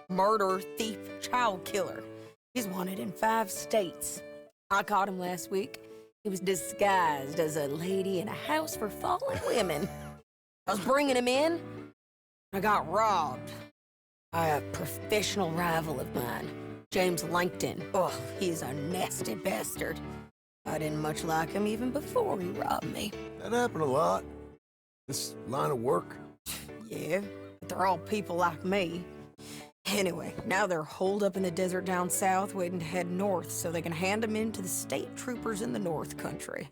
Murderer, thief, child killer. He's wanted in 5 states. I caught him last week. He was disguised as a lady in a house for fallen women. I was bringing him in. I got robbed by a professional rival of mine, James Langton. Oh, he's a nasty bastard. I didn't much like him even before he robbed me. That happened a lot. This line of work. Yeah, but they're all people like me. Anyway, now they're holed up in the desert down south, waiting to head north so they can hand them in to the state troopers in the north country.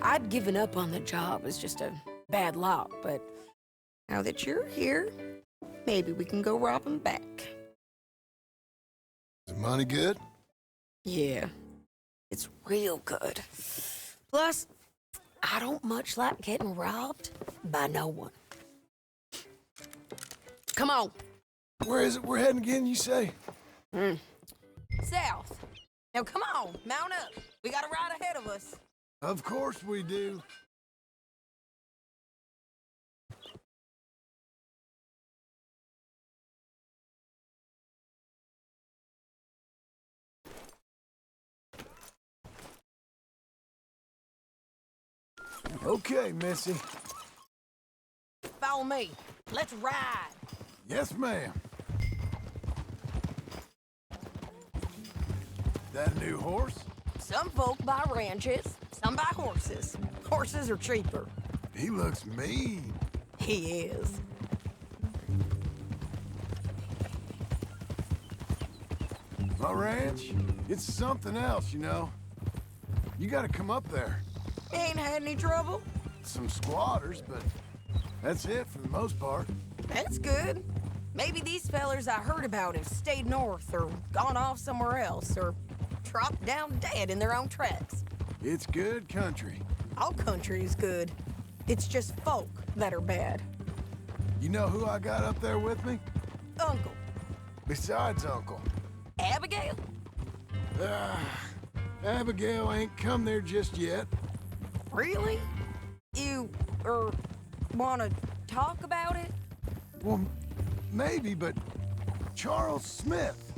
I'd given up on the job as just a bad lot, but now that you're here, maybe we can go rob them back. Is the money good? Yeah, it's real good. Plus, I don't much like getting robbed by no one. Come on. Where is it we're heading again, you say? South. Now come on, mount up. We got a ride ahead of us. Of course we do. Okay, Missy. Follow me. Let's ride. Yes, ma'am. That a new horse? Some folk buy ranches, some buy horses. Horses are cheaper. He looks mean. He is. My ranch, it's something else, you know. You gotta come up there. Ain't had any trouble? Some squatters, but that's it for the most part. That's good. Maybe these fellers I heard about have stayed north or gone off somewhere else or dropped down dead in their own tracks. It's good country. All country is good. It's just folk that are bad. You know who I got up there with me? Uncle. Besides Uncle. Abigail? Abigail ain't come there just yet. Really? You, wanna talk about it? Well, maybe, but Charles Smith.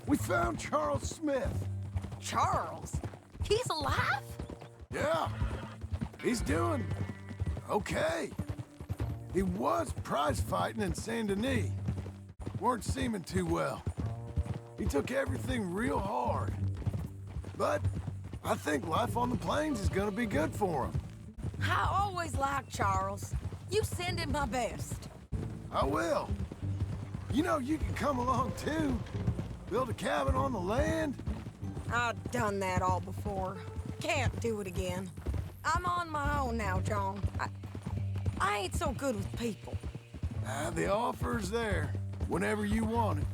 We found Charles Smith. Charles? He's alive? Yeah. He's doing okay. He was prize fighting in Saint Denis. Weren't seeming too well. He took everything real hard. But I think life on the plains is gonna be good for him. I always liked Charles. You send him my best. I will. You know, you can come along too. Build a cabin on the land. I've done that all before. Can't do it again. I'm on my own now, John. I ain't so good with people. The offer's there, whenever you want it.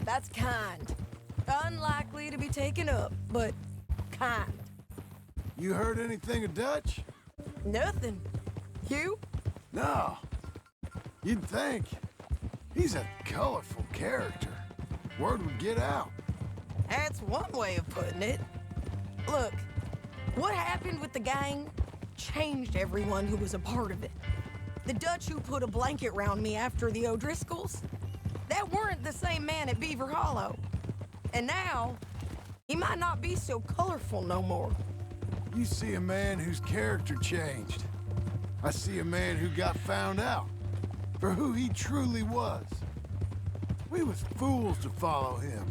That's kind. Unlikely to be taken up, but kind. You heard anything of Dutch? Nothing. You? No. You'd think. He's a colorful character. Word would get out. That's one way of putting it. Look, what happened with the gang changed everyone who was a part of it. The Dutch who put a blanket round me after the O'Driscolls, That weren't the same man at Beaver Hollow. And now, he might not be so colorful no more. You see a man whose character changed. I see a man who got found out for who he truly was. We was fools to follow him.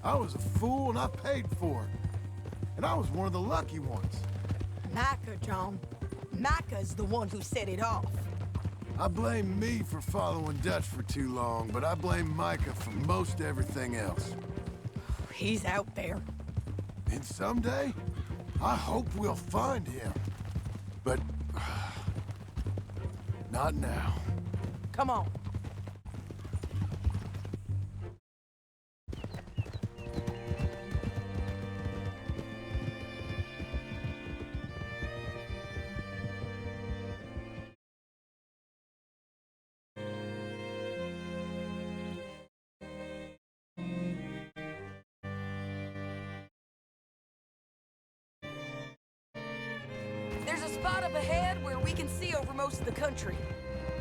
I was a fool and I paid for it. And I was one of the lucky ones. Micah, John. Micah's the one who set it off. I blame me for following Dutch for too long, but I blame Micah for most everything else. He's out there. And someday, I hope we'll find him. But... not now. Come on. There's a spot up ahead where we can see over most of the country.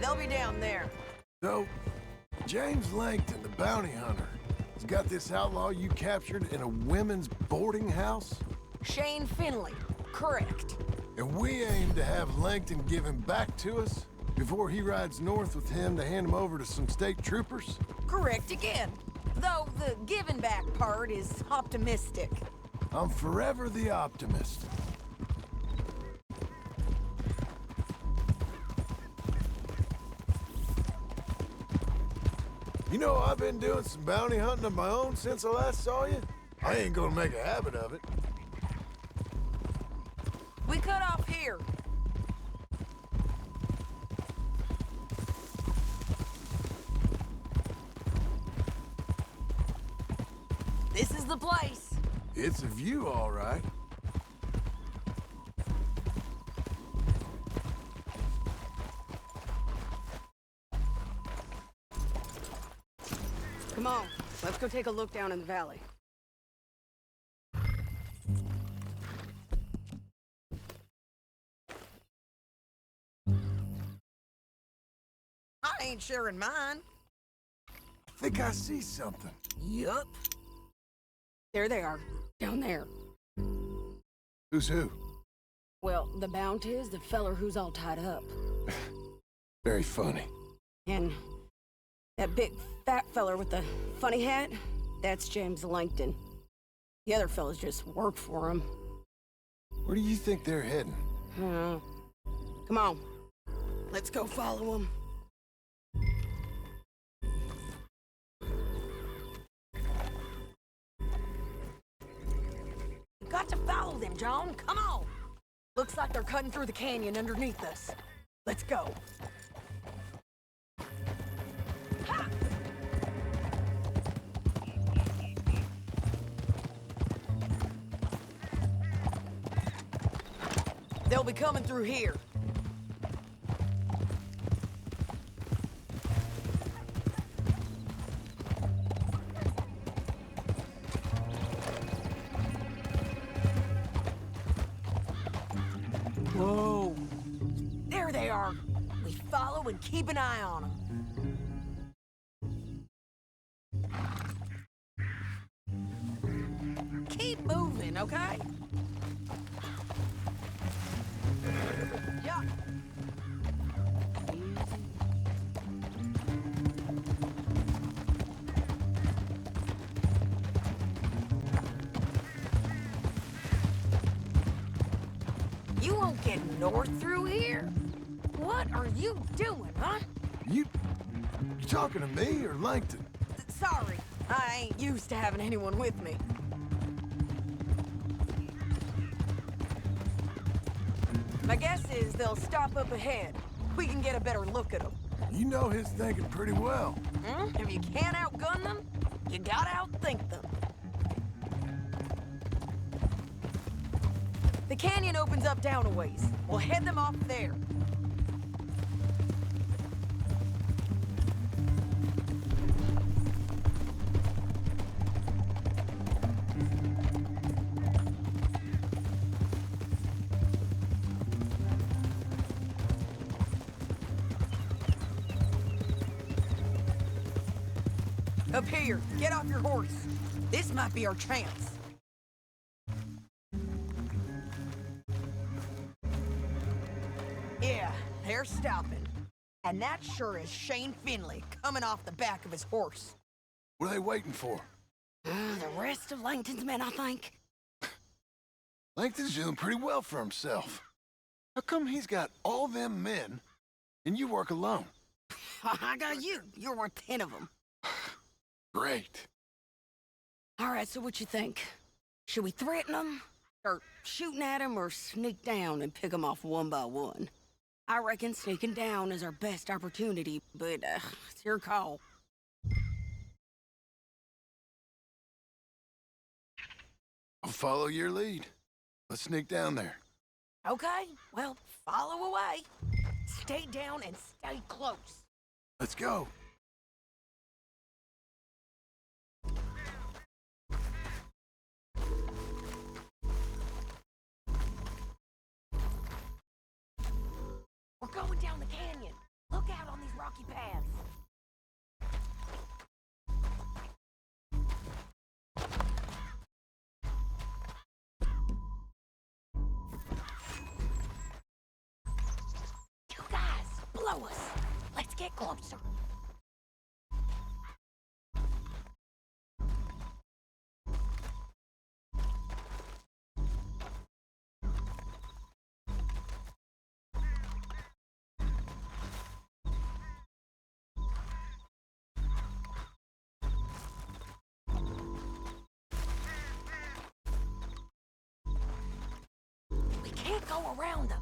They'll be down there. So, James Langton, the bounty hunter, has got this outlaw you captured in a women's boarding house? Shane Finley. Correct. And we aim to have Langton give him back to us before he rides north with him to hand him over to some state troopers? Correct again. Though the giving back part is optimistic. I'm forever the optimist. You know, I've been doing some bounty hunting of my own since I last saw you. I ain't gonna make a habit of it. We cut off here. This is the place. It's a view, all right. Come on, let's go take a look down in the valley. I ain't sharing mine. I think I see something. Yup. There they are, down there. Who's who? Well, the bounty is the feller who's all tied up. Very funny. And that big fat feller with the funny hat, that's James Langton. The other fellas just work for him. Where do you think they're heading? Come on, let's go follow them. You got to follow them, John. Come on. Looks like they're cutting through the canyon underneath us. Let's go. Ha! They'll be coming through here. Whoa. There they are. We follow and keep an eye on them. Keep moving, okay? Yeah. You won't get north through here? What are you doing, huh? You talking to me or Langton? Sorry, I ain't used to having anyone with me. My guess is they'll stop up ahead. We can get a better look at them. You know his thinking pretty well. If you can't outgun them, you gotta outthink them. The canyon opens up down a ways. We'll head them off there. Up here, get off your horse. This might be our chance. Yeah, they're stopping. And that sure is Shane Finley coming off the back of his horse. What are they waiting for? The rest of Langton's men, I think. Langton's doing pretty well for himself. How come he's got all them men and you work alone? I got you. You're worth 10 of them. Great. All right, so what you think? Should we threaten them? Or shooting at them, or sneak down and pick them off one by one? I reckon sneaking down is our best opportunity, but it's your call. I'll follow your lead. Let's sneak down there. Okay, well, follow away. Stay down and stay close. Let's go. We're going down the canyon. Look out on these rocky paths. You guys, blow us. Let's get closer. We can't go around them.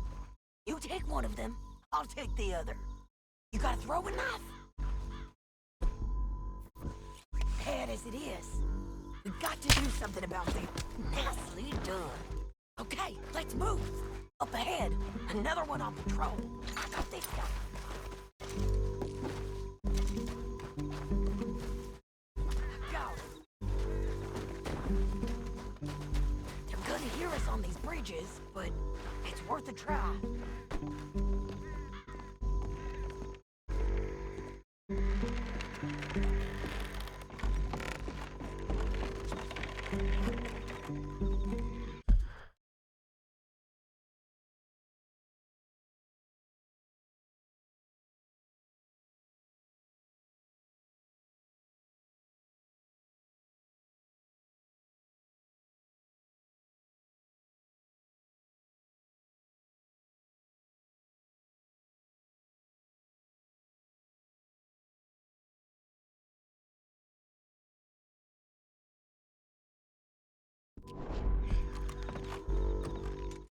You take one of them, I'll take the other. You got a throwing knife? Bad as it is, we got to do something about this. Nicely done. Okay, let's move. Up ahead, another one on patrol. I got this guy. Go. They're gonna hear us on these bridges, but it's worth a try.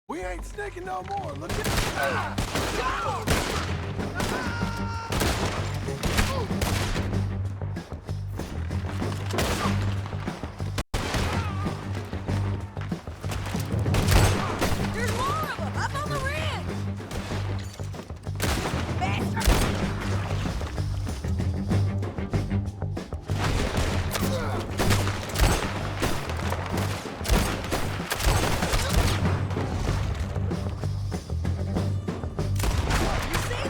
We ain't sneaking no more. Look at There's more of them up on the ridge! You see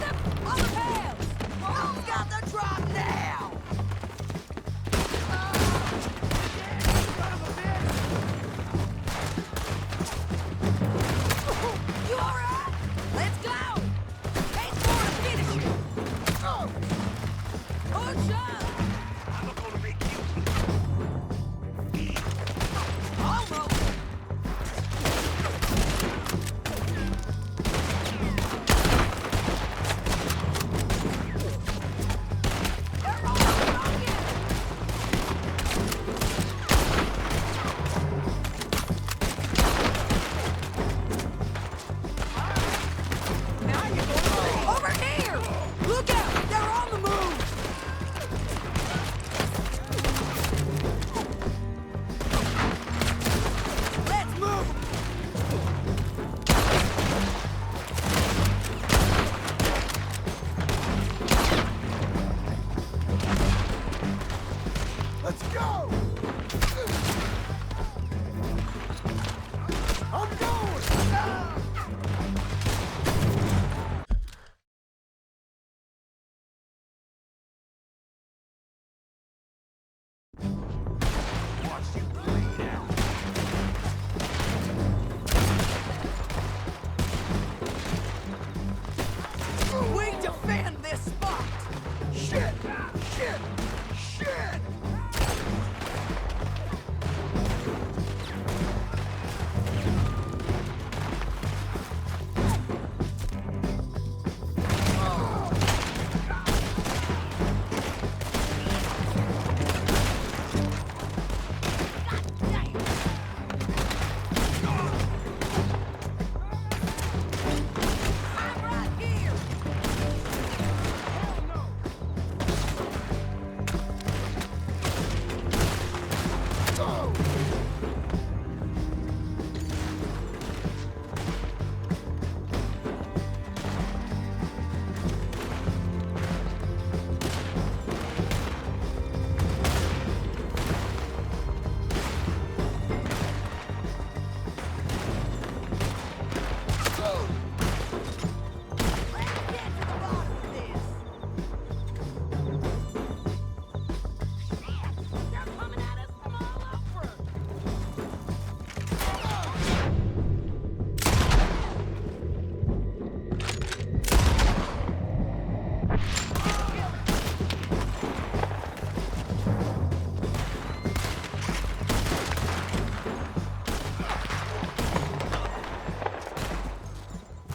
Shit! Shit!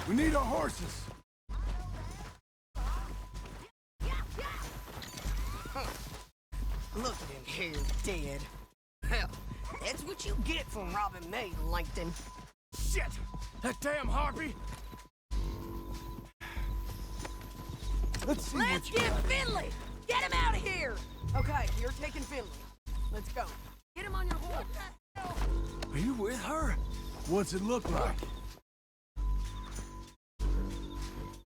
We need our horses. Look at him here, dead. Hell, that's what you get for robbing me, Langton. Shit! That damn harpy! Let's get Finley! Get him out of here! Okay, you're taking Finley. Let's go. Get him on your horse. Are you with her? What's it look like?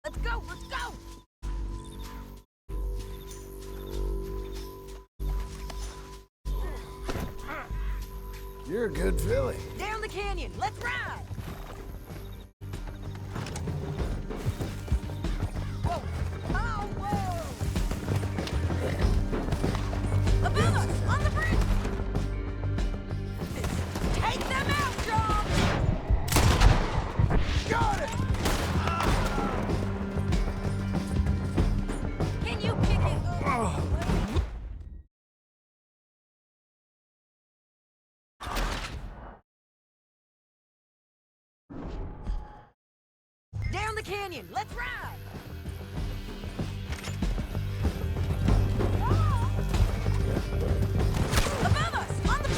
Let's go, let's go! You're a good filly. Down the canyon, let's ride! Whoa! Oh, whoa! Above us, on the bridge! Take them out, John! Got it! Can you kick it? Down the canyon, let's ride! Above us, on the...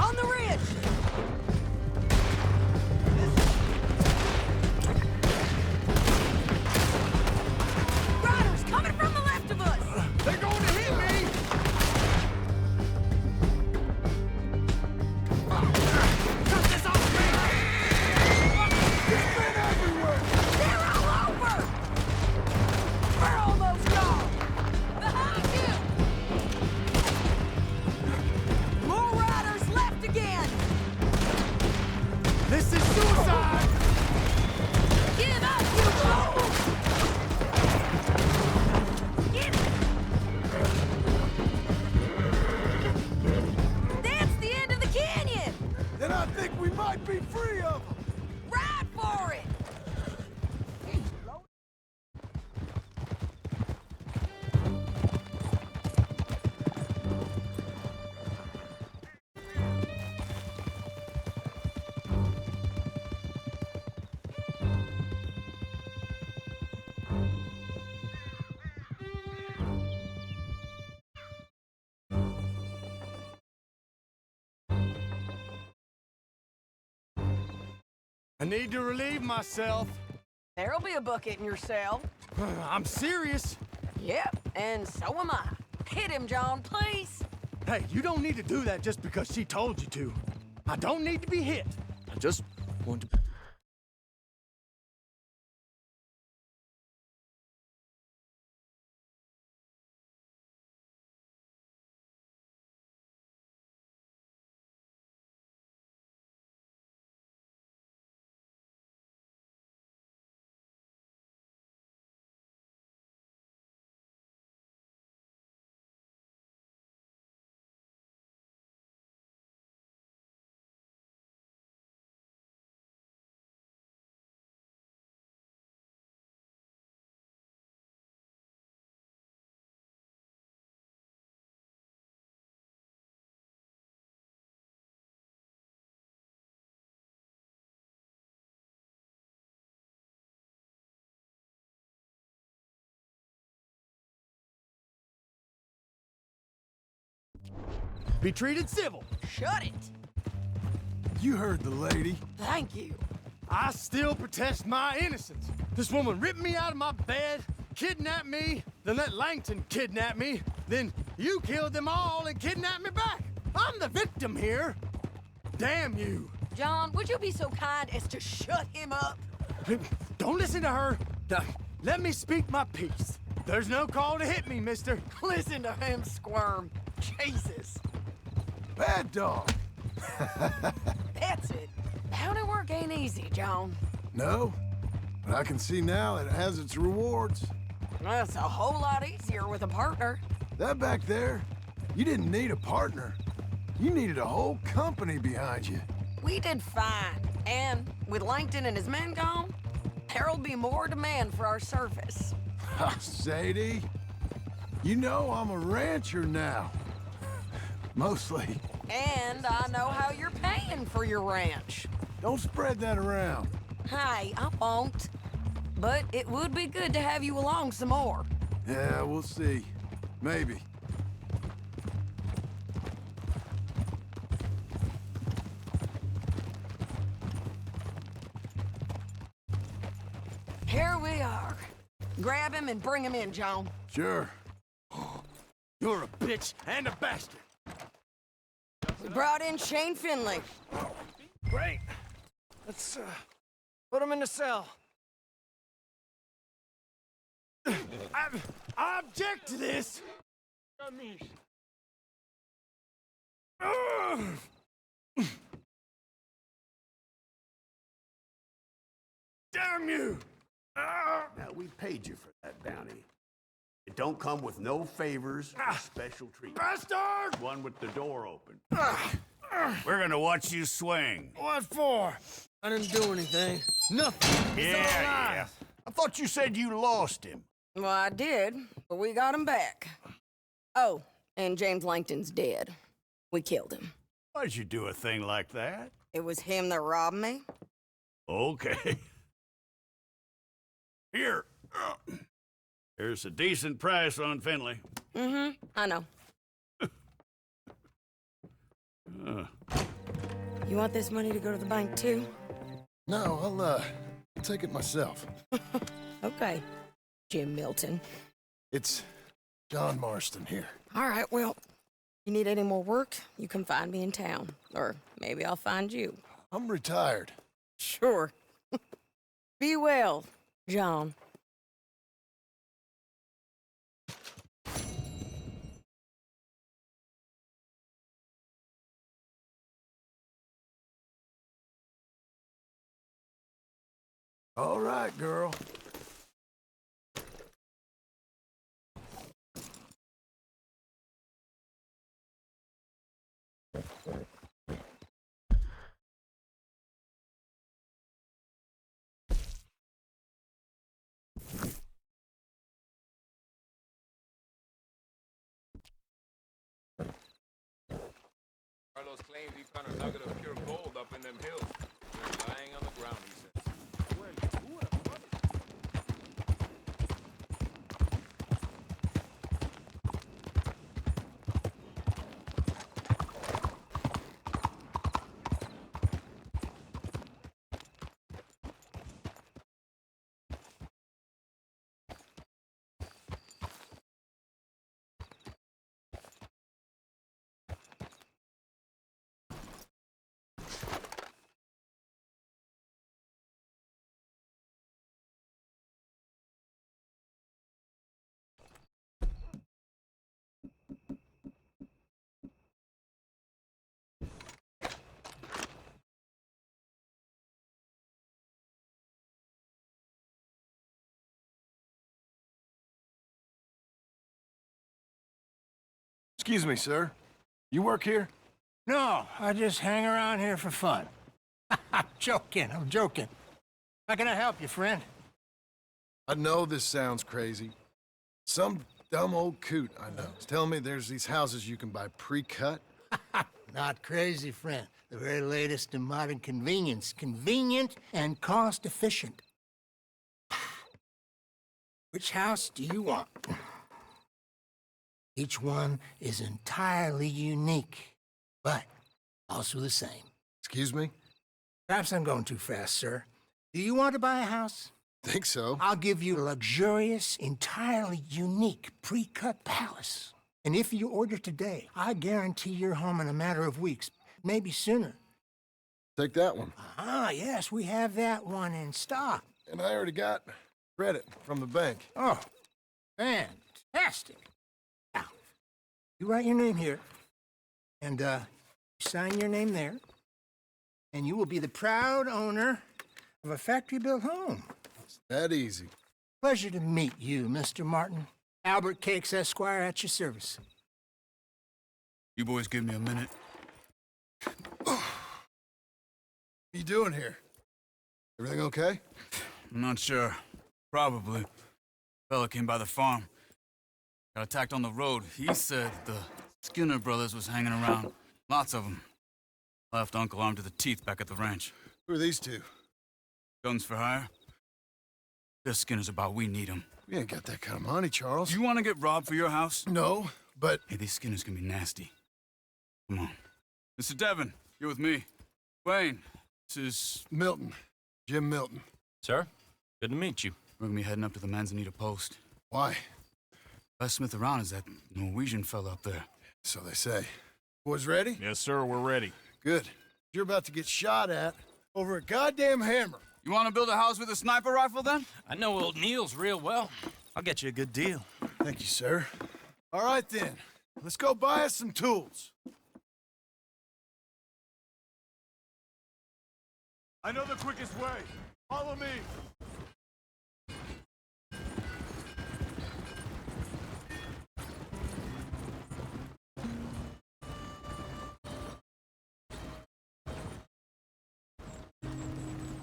On the ridge! Riders coming from the left of us! They're going to hit me! Cut this off me! It's been everywhere! They're all over! We're almost gone! Behind you! More riders left again! This is suicide! Give up, you fools! Get it! That's the end of the canyon! Then I think we might be free of them! Ride for it! I need to relieve myself. There'll be a bucket in your cell. I'm serious. Yep, and so am I. Hit him, John, please. Hey, you don't need to do that just because she told you to. I don't need to be hit. I just want to... Be treated civil. Shut it. You heard the lady. Thank you. I still protest my innocence. This woman ripped me out of my bed, kidnapped me, then let Langton kidnap me, then you killed them all and kidnapped me back. I'm the victim here. Damn you. John, would you be so kind as to shut him up? Don't listen to her. Let me speak my piece. There's no call to hit me, mister. Listen to him squirm. Jesus. Bad dog. That's it. Bounty work ain't easy, John. No, but I can see now it has its rewards. That's a whole lot easier with a partner. That back there, you didn't need a partner. You needed a whole company behind you. We did fine. And with Langton and his men gone, there'll be more demand for our service. Sadie, you know I'm a rancher now. Mostly. And I know how you're paying for your ranch. Don't spread that around. Hey, I won't. But it would be good to have you along some more. Yeah, we'll see. Maybe. Here we are. Grab him and bring him in, John. Sure. You're a bitch and a bastard. We brought in Shane Finley. Great. Let's, put him in the cell. I object to this. Damn you! Now, we paid you for that bounty. It don't come with no favors or special treatment. Bastard! One with the door open. We're gonna watch you swing. What for? I didn't do anything. Nothing. Yeah. I thought you said you lost him. Well, I did, but we got him back. Oh, and James Langton's dead. We killed him. Why'd you do a thing like that? It was him that robbed me. Okay. Here. Here's a decent price on Finley. Mm-hmm, I know. You want this money to go to the bank, too? No, I'll take it myself. Okay, Jim Milton. It's John Marston here. All right, well, you need any more work, you can find me in town. Or maybe I'll find you. I'm retired. Sure. Be well, John. All right, girl. Carlos claims he found a nugget of pure gold up in them hills. They're lying on the ground, he says. Excuse me, sir. You work here? No, I just hang around here for fun. I'm joking. How can I help you, friend? I know this sounds crazy. Some dumb old coot I know is telling me there's these houses you can buy pre-cut. Not crazy, friend. The very latest in modern convenience. Convenient and cost-efficient. Which house do you want? Each one is entirely unique, but also the same. Excuse me? Perhaps I'm going too fast, sir. Do you want to buy a house? Think so. I'll give you a luxurious, entirely unique pre-cut palace. And if you order today, I guarantee you're home in a matter of weeks, maybe sooner. Take that one. Ah, yes, we have that one in stock. And I already got credit from the bank. Oh, fantastic. Now, you write your name here, and sign your name there, and you will be the proud owner of a factory-built home. It's that easy. Pleasure to meet you, Mr. Martin. Albert Cakes, Esquire, at your service. You boys give me a minute. What are you doing here? Everything okay? I'm not sure. Probably. Fella came by the farm. Got attacked on the road. He said the Skinner brothers was hanging around. Lots of them. Left Uncle armed to the teeth back at the ranch. Who are these two? Guns for hire? They're Skinner's about we need them. We ain't got that kind of money, Charles. You want to get robbed for your house? No, but... Hey, these Skinners can be nasty. Come on. Mr. Devon, you're with me. Wayne, this is... Milton. Jim Milton. Sir, good to meet you. We're gonna be heading up to the Manzanita post. Why? Best Smith around is that Norwegian fella up there. So they say. Boys ready? Yes, sir, we're ready. Good. You're about to get shot at over a goddamn hammer. You want to build a house with a sniper rifle, then? I know old Neil's real well. I'll get you a good deal. Thank you, sir. All right, then. Let's go buy us some tools. I know the quickest way. Follow me.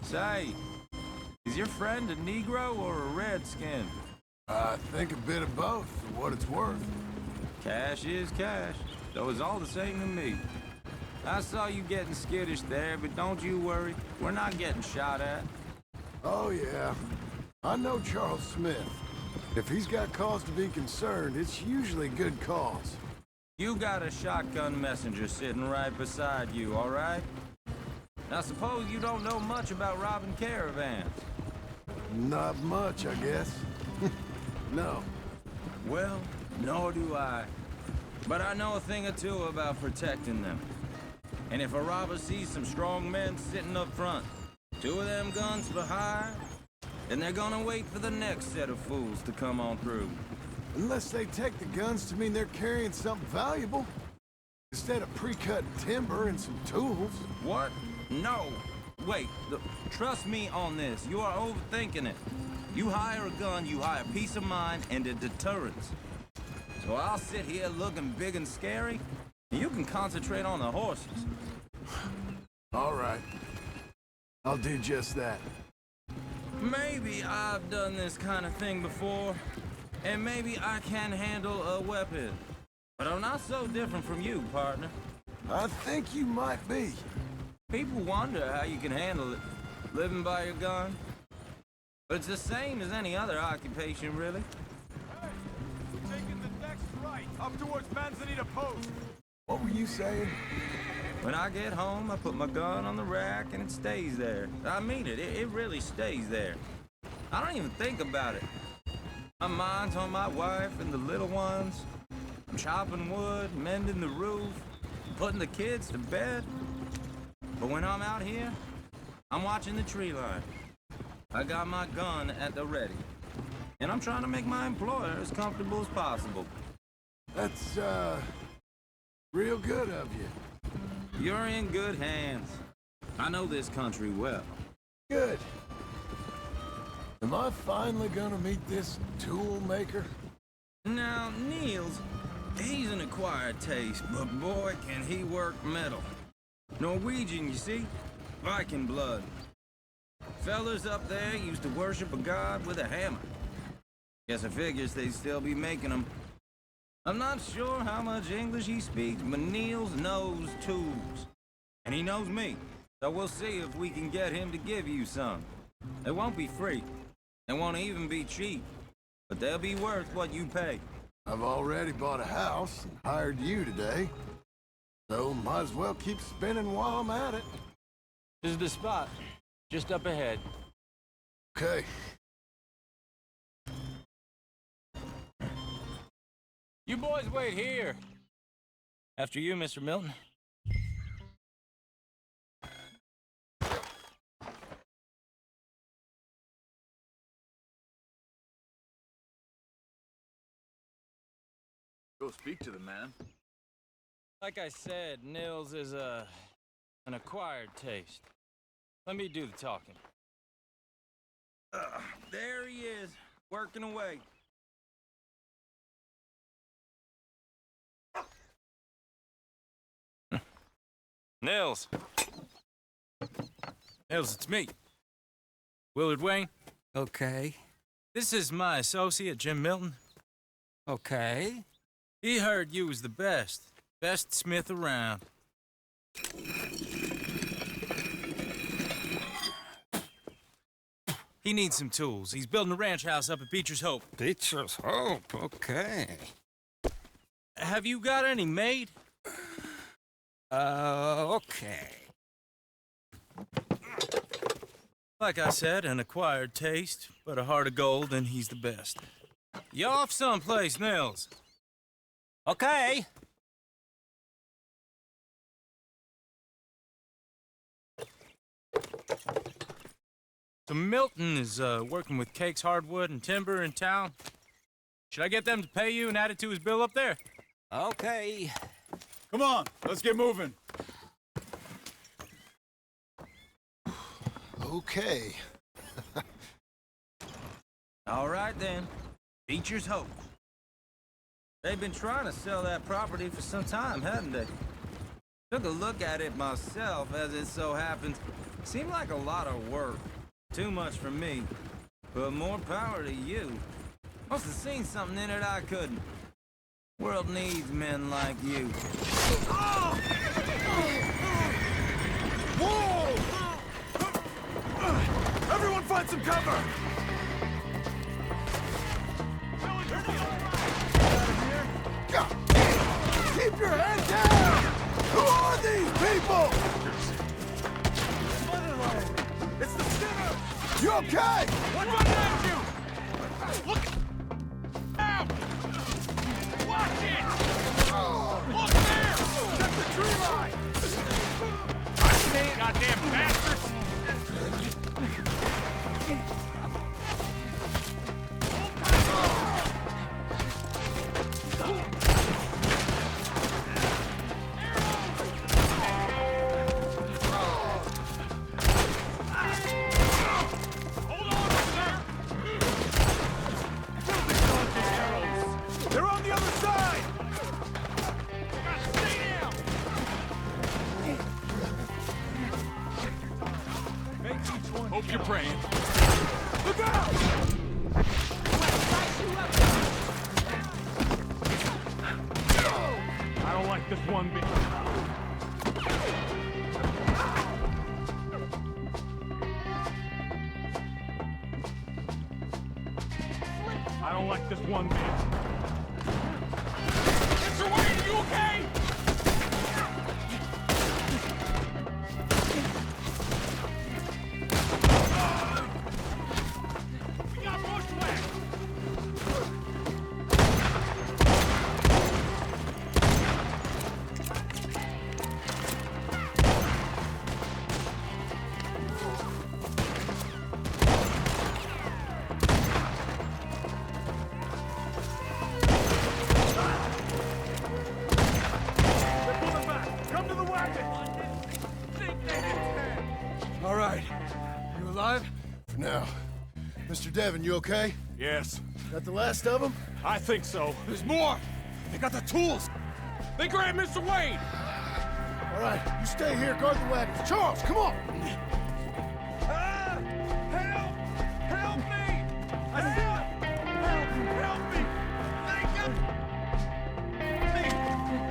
Say, is your friend a Negro or a Redskin? I think a bit of both, for what it's worth. Cash is cash, so it's all the same to me. I saw you getting skittish there, but don't you worry. We're not getting shot at. Oh, yeah. I know Charles Smith. If he's got cause to be concerned, it's usually good cause. You got a shotgun messenger sitting right beside you, all right? Now suppose you don't know much about robbing caravans. Not much, I guess. No. Well, nor do I. But I know a thing or two about protecting them. And if a robber sees some strong men sitting up front, 2 of them guns for hire, then they're gonna wait for the next set of fools to come on through. Unless they take the guns to mean they're carrying something valuable. Instead of pre-cut timber and some tools. What? No. Wait, trust me on this. You are overthinking it. You hire a gun, you hire peace of mind and a deterrence. So I'll sit here looking big and scary, and you can concentrate on the horses. All right. I'll do just that. Maybe I've done this kind of thing before, and maybe I can handle a weapon. But I'm not so different from you, partner. I think you might be. People wonder how you can handle it, living by your gun. But it's the same as any other occupation, really. Hey, we're taking the next right, up towards Manzanita Post. What were you saying? When I get home, I put my gun on the rack and it stays there. I mean it, it really stays there. I don't even think about it. My mind's on my wife and the little ones. I'm chopping wood, mending the roof, putting the kids to bed. But when I'm out here, I'm watching the tree line. I got my gun at the ready. And I'm trying to make my employer as comfortable as possible. That's, real good of you. You're in good hands. I know this country well. Good. Am I finally gonna meet this tool maker? Now, Niels, he's an acquired taste, but boy, can he work metal. Norwegian, you see? Viking blood. Fellas up there used to worship a god with a hammer. Guess I figures they'd still be making them. I'm not sure how much English he speaks, but Niels knows tools. And he knows me, so we'll see if we can get him to give you some. They won't be free. They won't even be cheap. But they'll be worth what you pay. I've already bought a house and hired you today. So might as well keep spinning while I'm at it. This is the spot. Just up ahead. Okay. You boys wait here. After you, Mr. Milton. Go speak to the man. Like I said, Nils is an acquired taste. Let me do the talking. There he is, working away. Nils. Nils, it's me. Willard Wayne. Okay. This is my associate, Jim Milton. Okay. He heard you was the best. Best smith around. He needs some tools. He's building a ranch house up at Beecher's Hope. Beecher's Hope, okay. Have you got any made? Okay. Like I said, an acquired taste, but a heart of gold, and he's the best. You off someplace, Nils? Okay. So Milton is working with Cakes Hardwood and Timber in town. Should I get them to pay you and add it to his bill up there? Okay. Come on, let's get moving. Okay. All right then, Beecher's Hope. They've been trying to sell that property for some time, haven't they? Took a look at it myself, as it so happens. Seemed like a lot of work. Too much for me. But more power to you. Must have seen something in it I couldn't. World needs men like you. Whoa! Everyone find some cover! Keep your head down! Who are these people? It's the Skinner! You okay? What's running at you? Look out! Watch it! Look there! Check the tree line! I see, goddamn bastards! Hope you're praying. Look out! I don't like this one bit. I don't like this one bit. Mr. Wayne, are you okay? All right. You alive? For now. Mr. Devon, you okay? Yes. Got the last of them? I think so. There's more! They got the tools! They grabbed Mr. Wayne! All right, you stay here, guard the wagons. Charles, come on! Help! Help me! I said, help me! Thank you! Hey,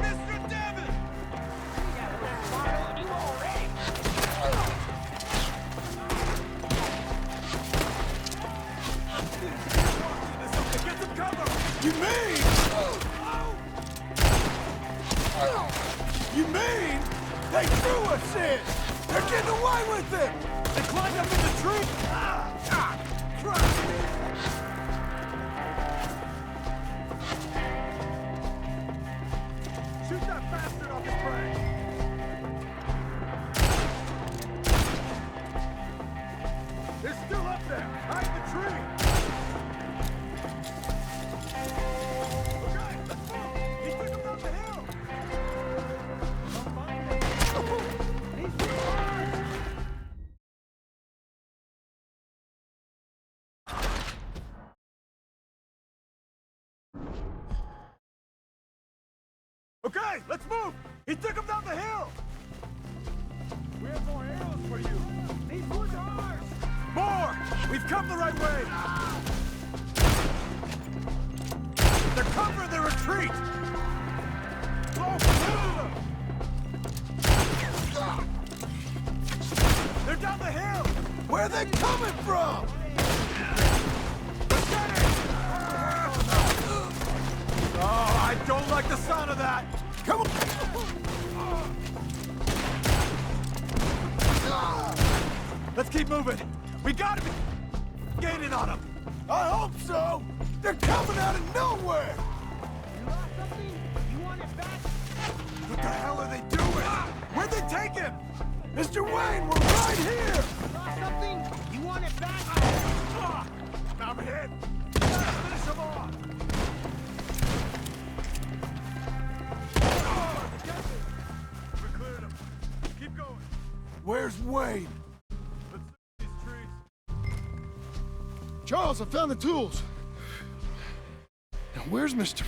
Mr. Devon! Get some cover! You mean? You mean they threw us in? They're getting away with it! They climbed up in the tree? Crap! Shoot that bastard off his track! They're still up there! Hide the tree! Okay, let's move! He took him down the hill! He's too hard! Okay, let's move! He took him down the hill! We have more arrows for you! These woods are ours! More! We've come the right way! They're covering their retreat! Blow through them! They're down the hill! Where are they coming from? Oh, I don't like the sound of that! Come on! Let's keep moving! We gotta be gaining on them! I hope so! They're coming out of nowhere! You lost something? You want it back? What the hell are they doing? Where'd they take him? Mr. Wayne, we're right here! You lost something? You want it back? I'm hit! Finish him off! We cleared him. Keep going. Where's Wayne? Let's search these trees. Charles, I found the tools. Now, where's Mr.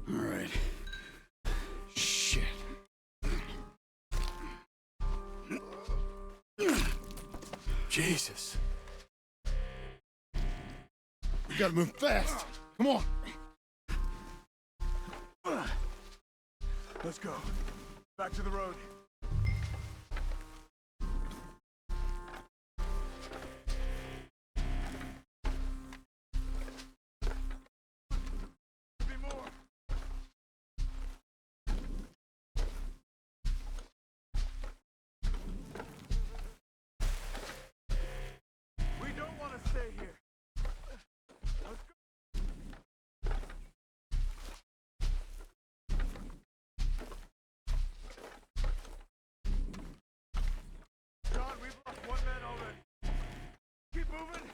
All right. Shit. Jesus. We gotta move fast. Come on. Let's go. Back to the road. Be more. We don't want to stay here. Let's go. John, we've lost one man already. Keep moving.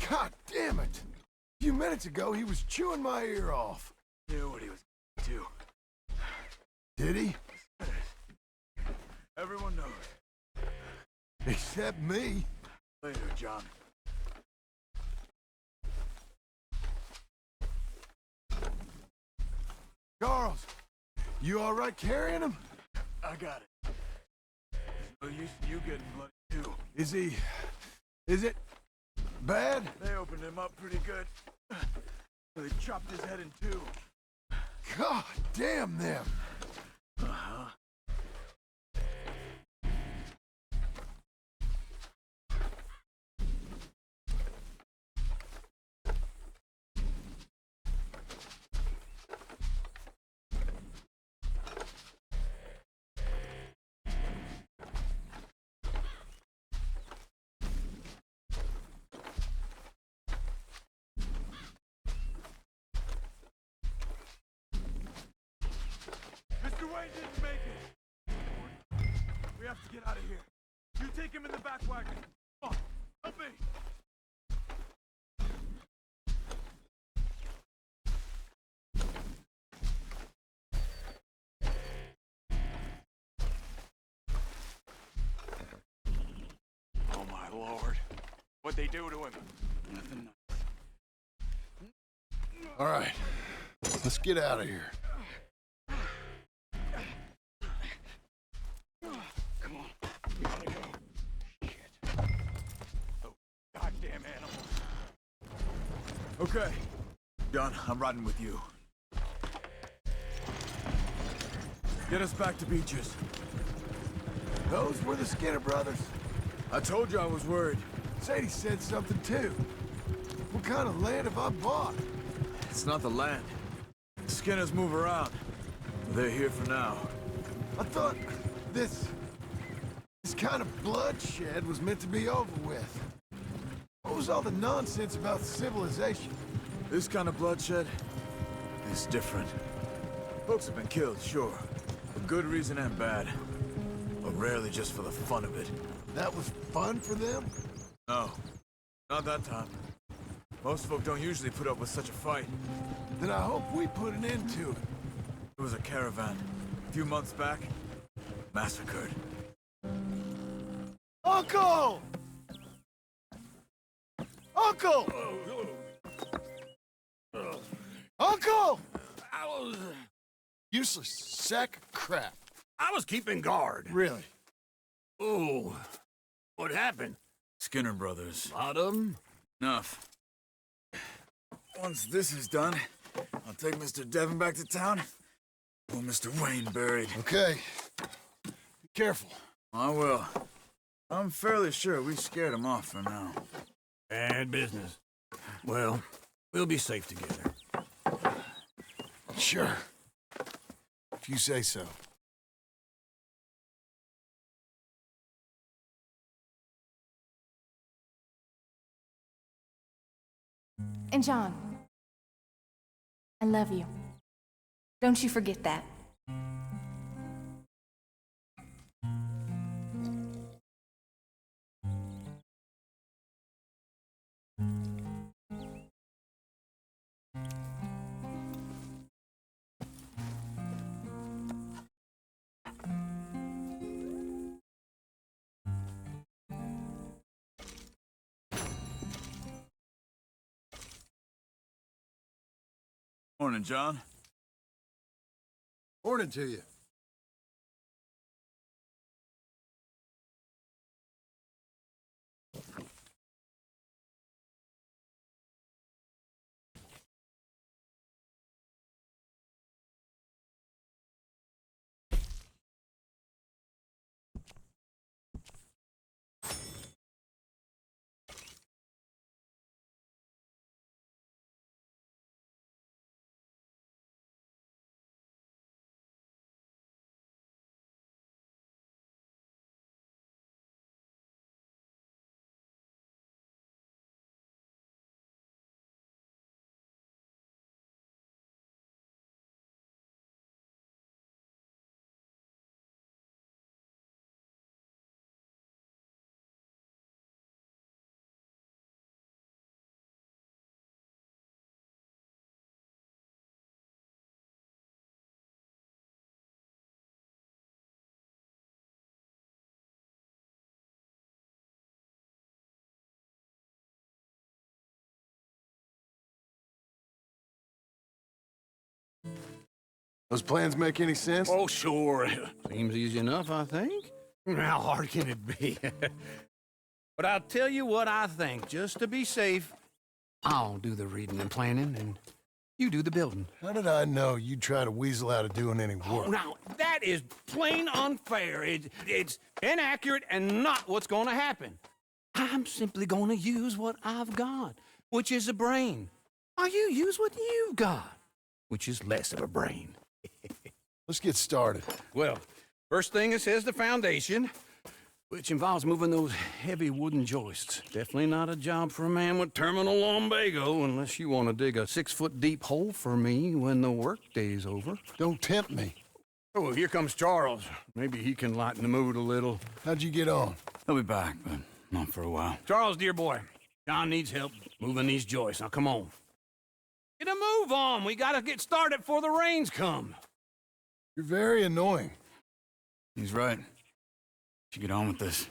God damn it! A few minutes ago, he was chewing my ear off. Knew what he was going to do. Did he? Everyone knows. Except me. Later, John. Charles, you all right carrying him? I got it. There's no use in you getting bloody too. Is it bad? They opened him up pretty good. They chopped his head in two. God damn them! Uh-huh. Mr. Wayne didn't make it. We have to get out of here. You take him in the back wagon. Come on, help me. Oh my lord. What'd they do to him? Nothing. All right, let's get out of here. Okay. John, I'm riding with you. Get us back to Beaches. Those were the Skinner brothers. I told you I was worried. Sadie said something too. What kind of land have I bought? It's not the land. The Skinners move around. They're here for now. I thought this kind of bloodshed was meant to be over with. What was all the nonsense about civilization? This kind of bloodshed is different. Folks have been killed, sure. For good reason and bad. But rarely just for the fun of it. That was fun for them? No. Not that time. Most folk don't usually put up with such a fight. Then I hope we put an end to it. There was a caravan. A few months back. Massacred. Uncle! Uncle! Uncle! Useless sack of crap. I was keeping guard. Really? Oh, what happened? Skinner brothers. Lot of them? Enough. Once this is done, I'll take Mr. Devon back to town. Or Mr. Wayne buried. Okay. Be careful. I will. I'm fairly sure we scared him off for now. Bad business. Well, we'll be safe together. Sure. If you say so. And John, I love you. Don't you forget that. Morning, John. Morning to you. Those plans make any sense? Oh, sure. Seems easy enough, I think. How hard can it be? But I'll tell you what I think, just to be safe. I'll do the reading and planning, and you do the building. How did I know you'd try to weasel out of doing any Oh, work? now, that is plain unfair. It's inaccurate and not what's going to happen. I'm simply going to use what I've got, which is a brain. While you use what you've got, which is less of a brain. Let's get started. Well, first thing it says the foundation, which involves moving those heavy wooden joists. Definitely not a job for a man with terminal lumbago unless you want to dig a 6-foot deep hole for me when the workday's over. Don't tempt me. Oh, here comes Charles. Maybe he can lighten the mood a little. How'd you get on? He'll be back, but not for a while. Charles, dear boy, John needs help moving these joists. Now, come on. Get a move on. We gotta get started before the rains come. You're very annoying. He's right. Should get on with this.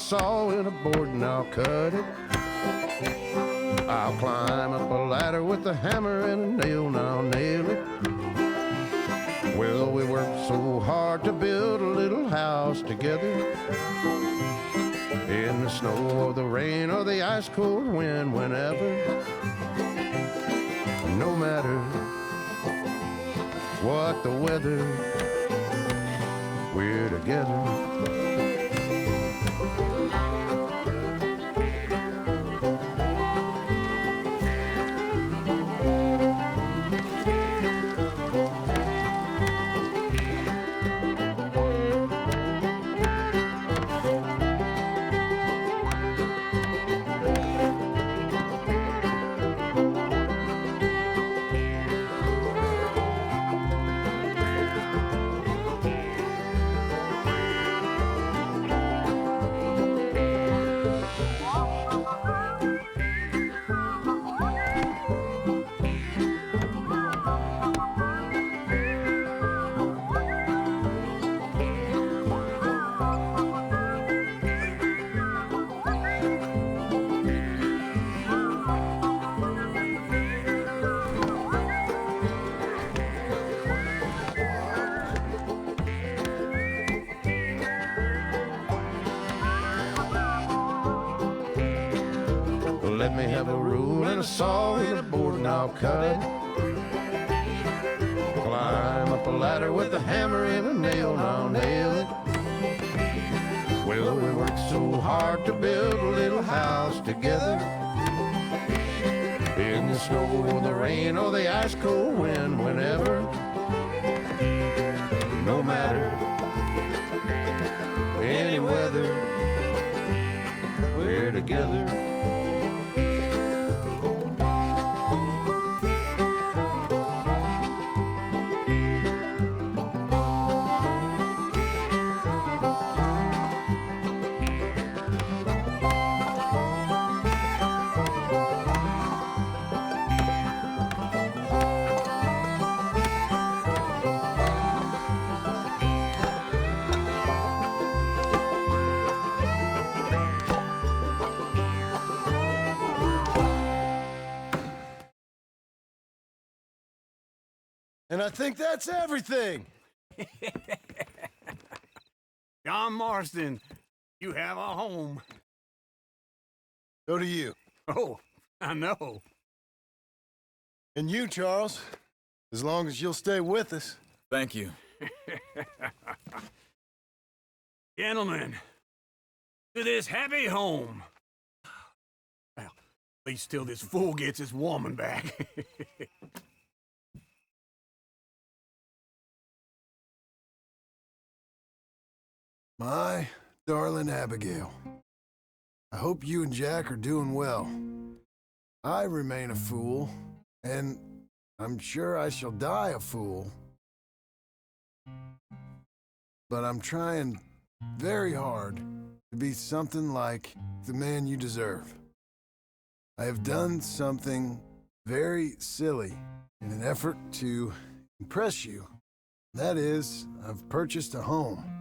saw and a board and I'll cut it. I'll climb up a ladder with a hammer and a nail and I'll nail it. Well, we worked so hard to build a little house together. In the snow or the rain or the ice cold wind, whenever. No matter what the weather, we're together. Let me have a rule and a saw and a board and I'll cut it. Climb up a ladder with a hammer and a nail and I'll nail it. Well, we worked so hard to build a little house together. In the snow or the rain or the ice cold wind, whenever. No matter any weather, we're together. And I think that's everything. John Marston, you have a home. So do you. Oh, I know. And you, Charles, as long as you'll stay with us. Thank you. Gentlemen, to this happy home. Well, at least till this fool gets his woman back. My darling Abigail, I hope you and Jack are doing well. I remain a fool, and I'm sure I shall die a fool. But I'm trying very hard to be something like the man you deserve. I have done something very silly in an effort to impress you. That is, I've purchased a home.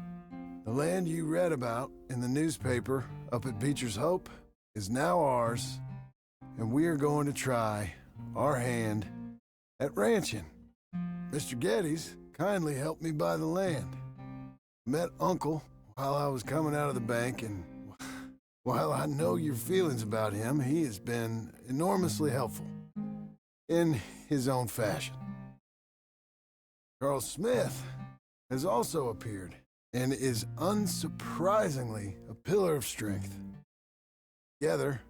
The land you read about in the newspaper up at Beecher's Hope is now ours, and we are going to try our hand at ranching. Mr. Geddes kindly helped me buy the land. Met Uncle while I was coming out of the bank, and while I know your feelings about him, he has been enormously helpful in his own fashion. Charles Smith has also appeared and is unsurprisingly a pillar of strength. Together,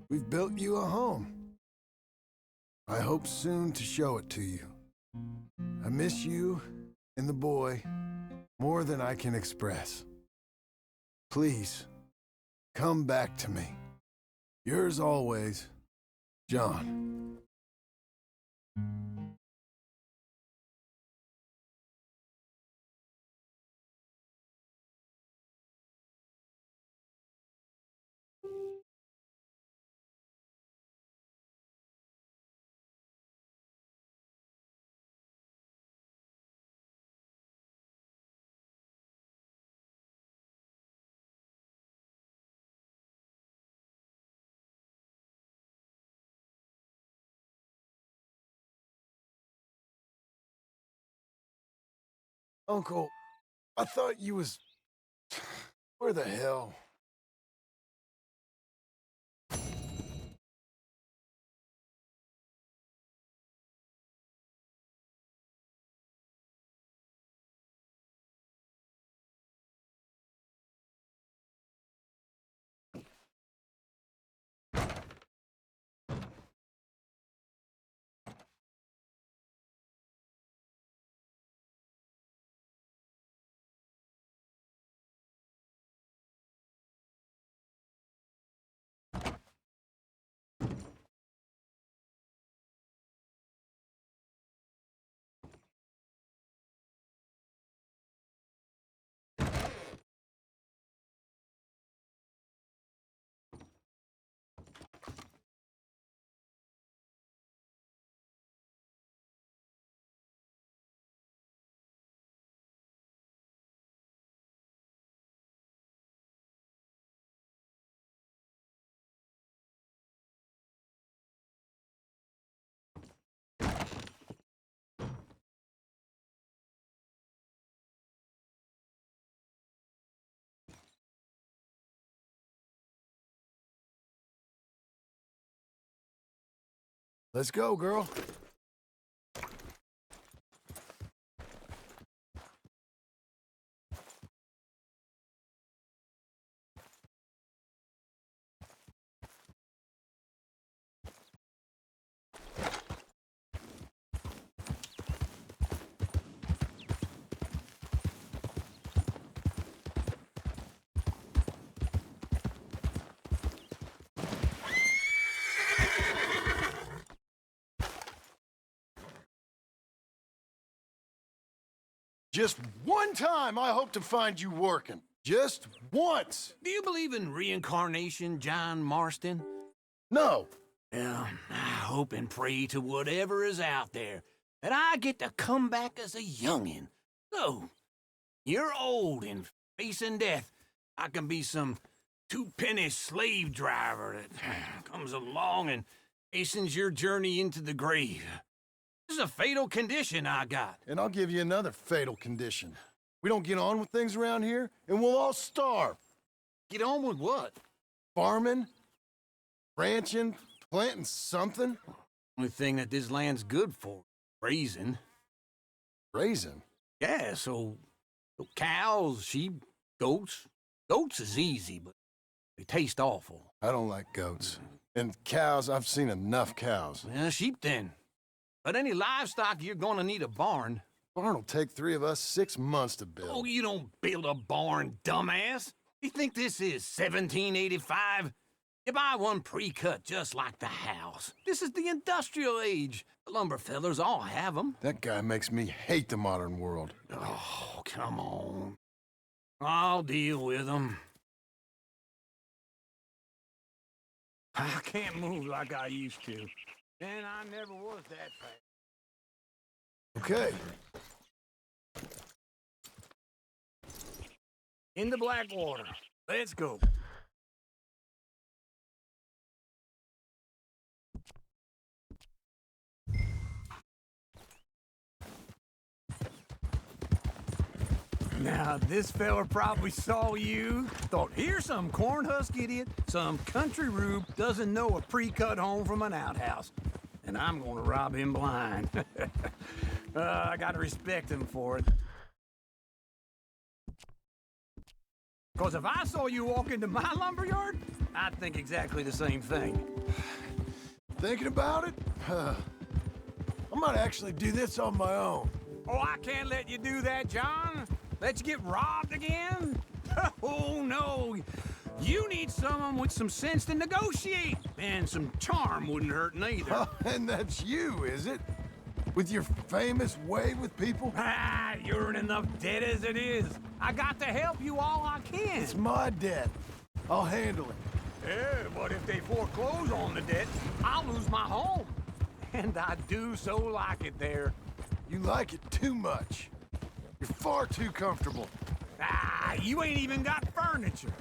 we've built you a home. I hope soon to show it to you. I miss you and the boy more than I can express. Please, come back to me. Yours always, John. Uncle, I thought you was... Where the hell? Let's go, girl. Just one time I hope to find you working. Just once. Do you believe in reincarnation, John Marston? No. Well, I hope and pray to whatever is out there that I get to come back as a youngin'. So, you're old and facing death. I can be some two-penny slave driver that comes along and hastens your journey into the grave. This is a fatal condition I got. And I'll give you another fatal condition. We don't get on with things around here, and we'll all starve. Get on with what? Farming, ranching, planting something. Only thing that this land's good for, raising. Raising? Yeah, so cows, sheep, goats. Goats is easy, but they taste awful. I don't like goats. And cows, I've seen enough cows. Yeah, sheep then. But any livestock, you're gonna need a barn. Barn will take 3 of us 6 months to build. Oh, you don't build a barn, dumbass. You think this is 1785? You buy one pre-cut just like the house. This is the industrial age. The lumber fellers all have them. That guy makes me hate the modern world. Oh, come on. I'll deal with them. I can't move like I used to. And I never was that fast. Okay. In the Blackwater. Let's go. Now, this fella probably saw you, thought, here's some cornhusk idiot, some country rube doesn't know a pre-cut home from an outhouse. And I'm gonna rob him blind. I gotta respect him for it. Because if I saw you walk into my lumberyard, I'd think exactly the same thing. Thinking about it? I might actually do this on my own. Oh, I can't let you do that, John. Let you get robbed again? Oh, no. You need someone with some sense to negotiate. And some charm wouldn't hurt neither. Oh, and that's you, is it? With your famous way with people? Ah, you're in enough debt as it is. I got to help you all I can. It's my debt. I'll handle it. Yeah, but if they foreclose on the debt, I'll lose my home. And I do so like it there. You like it too much. You're far too comfortable. Ah, you ain't even got furniture.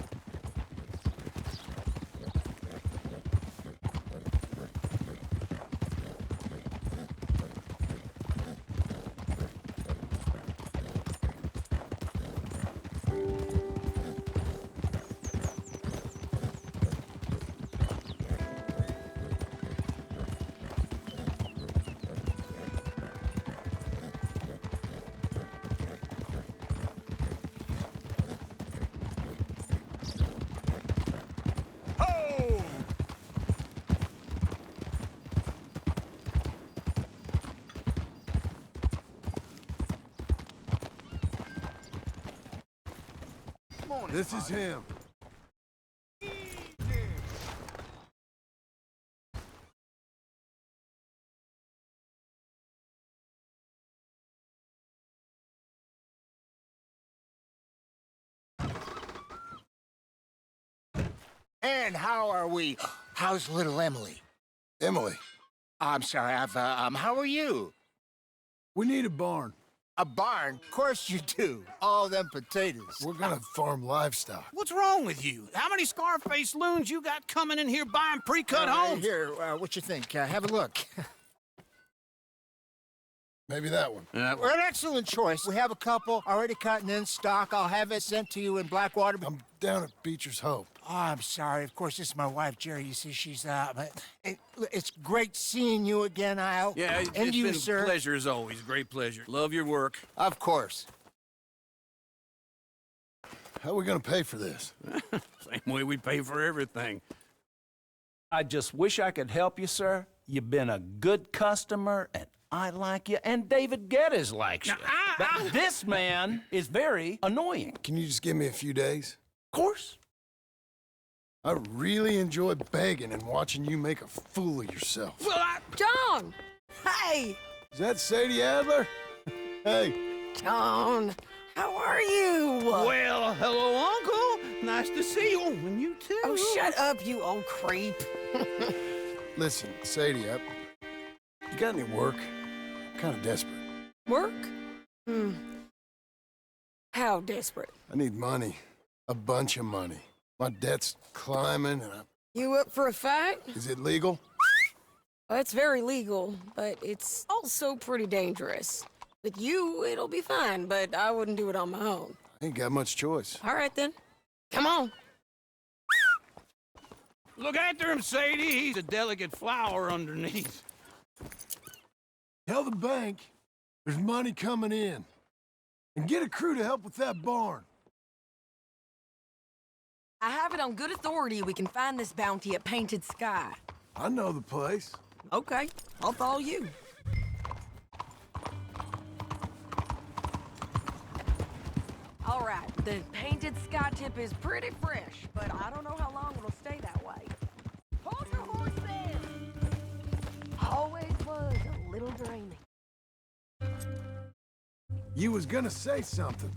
This is him. And how are we? How's little Emily? Emily. I'm sorry, how are you? We need a barn. A barn? Of course you do. All them potatoes. We're gonna farm livestock. What's wrong with you? How many Scarface loons you got coming in here buying pre-cut homes? Here, what you think? Have a look. Maybe that one. Well, an excellent choice. We have a couple already cut and in stock. I'll have it sent to you in Blackwater. I'm down at Beecher's Hope. Oh, I'm sorry. Of course, this is my wife, Jerry. You see, she's but it's great seeing you again, Al. Yeah, and it's you, been sir. a pleasure as always. Great pleasure. Love your work. Of course. How are we gonna pay for this? Same way we pay for everything. I just wish I could help you, sir. You've been a good customer, and I like you, and David Geddes likes you. But this man is very annoying. Can you just give me a few days? Of course. I really enjoy begging and watching you make a fool of yourself. Well, John! Hey! Is that Sadie Adler? Hey. John, how are you? Well, hello, Uncle. Nice to see you. And you too. Oh, shut up, you old creep. Listen, Sadie, you got any work? I'm kind of desperate. Work? How desperate? I need money. A bunch of money. My debt's climbing and You up for a fight? Is it legal? Well, it's very legal, but it's also pretty dangerous. With you, it'll be fine, but I wouldn't do it on my own. I ain't got much choice. All right, then. Come on. Look after him, Sadie. He's a delicate flower underneath. Tell the bank there's money coming in. And get a crew to help with that barn. I have it on good authority we can find this bounty at Painted Sky. I know the place. Okay, I'll follow you. All right, the Painted Sky tip is pretty fresh, but I don't know how long it'll stay that way. Hold your horses! Always was a little draining. You was gonna say something.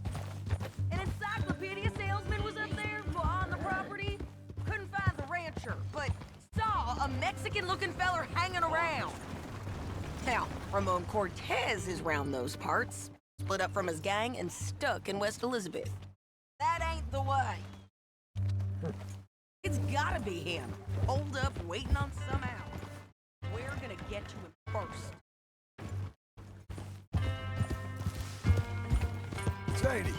An encyclopedia salesman was up there on the property. Couldn't find the rancher, but saw a Mexican-looking feller hanging around. Now, Ramon Cortez is round those parts. Split up from his gang and stuck in West Elizabeth. That ain't the way. It's gotta be him. Holed up, waiting on some out. We're gonna get to him first. Sadie.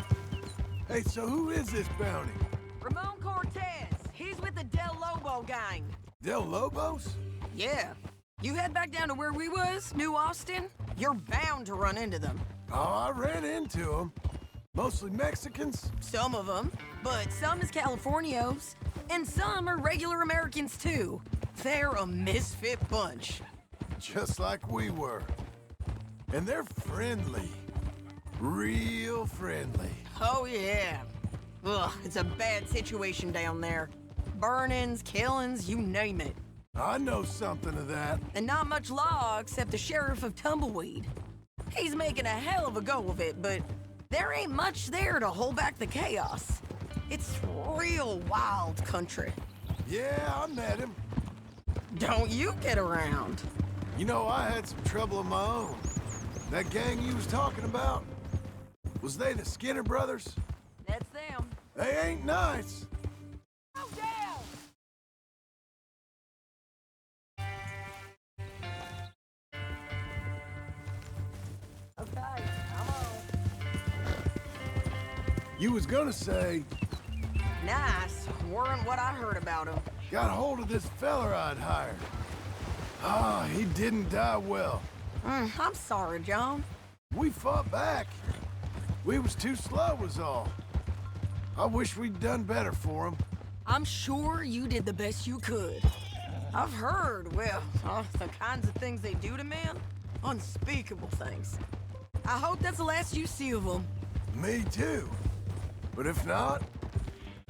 Hey, so who is this bounty? Ramon Cortez. He's with the Del Lobo gang. Del Lobos? Yeah. You head back down to where we was, New Austin, you're bound to run into them. Oh, I ran into them. Mostly Mexicans. Some of them, but some is Californios, and some are regular Americans too. They're a misfit bunch. Just like we were. And they're friendly. Real friendly. Oh yeah. Ugh, it's a bad situation down there. Burnings, killings, you name it. I know something of that. And not much law except the sheriff of Tumbleweed. He's making a hell of a go of it, but there ain't much there to hold back the chaos. It's real wild country. Yeah, I met him. Don't you get around. You know, I had some trouble of my own. That gang you was talking about, was they the Skinner brothers? That's them. They ain't nice. Go down! Okay, come on. You was gonna say... Nice. Weren't what I heard about him. Got hold of this feller I'd hired. Ah, he didn't die well. I'm sorry, John. We fought back. We was too slow was all. I wish we'd done better for him. I'm sure you did the best you could. I've heard, well, the kinds of things they do to men. Unspeakable things. I hope that's the last you see of them. Me too. But if not,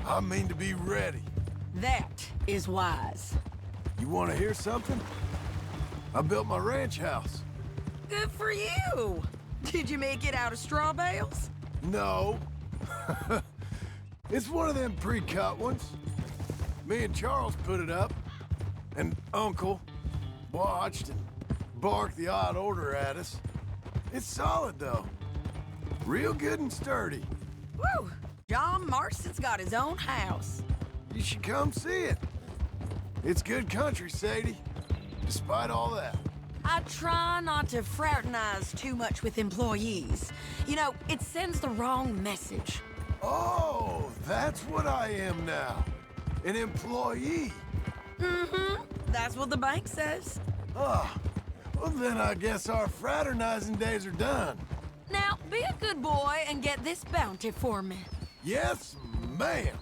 I mean to be ready. That is wise. You want to hear something? I built my ranch house. Good for you. Did you make it out of straw bales? No. It's one of them pre-cut ones. Me and Charles put it up, and Uncle watched and barked the odd order at us. It's solid, though. Real good and sturdy. Woo! John Marston's got his own house. You should come see it. It's good country, Sadie, despite all that. I try not to fraternize too much with employees. You know, it sends the wrong message. Oh, that's what I am now. An employee. Mm-hmm. That's what the bank says. Ah, well then I guess our fraternizing days are done. Now, be a good boy and get this bounty for me. Yes, ma'am.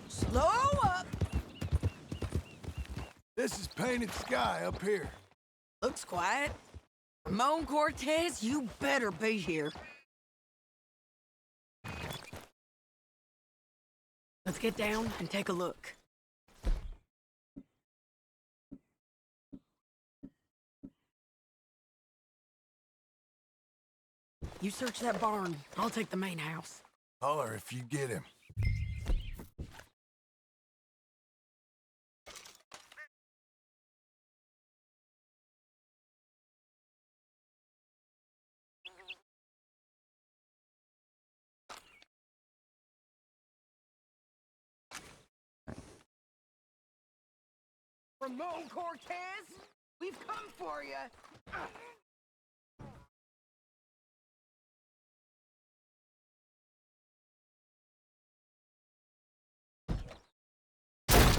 Slow up. This is Painted Sky up here. Looks quiet. Ramon Cortez, you better be here. Let's get down and take a look. You search that barn. I'll take the main house. Holler if you get him. Ramon Cortez, we've come for you.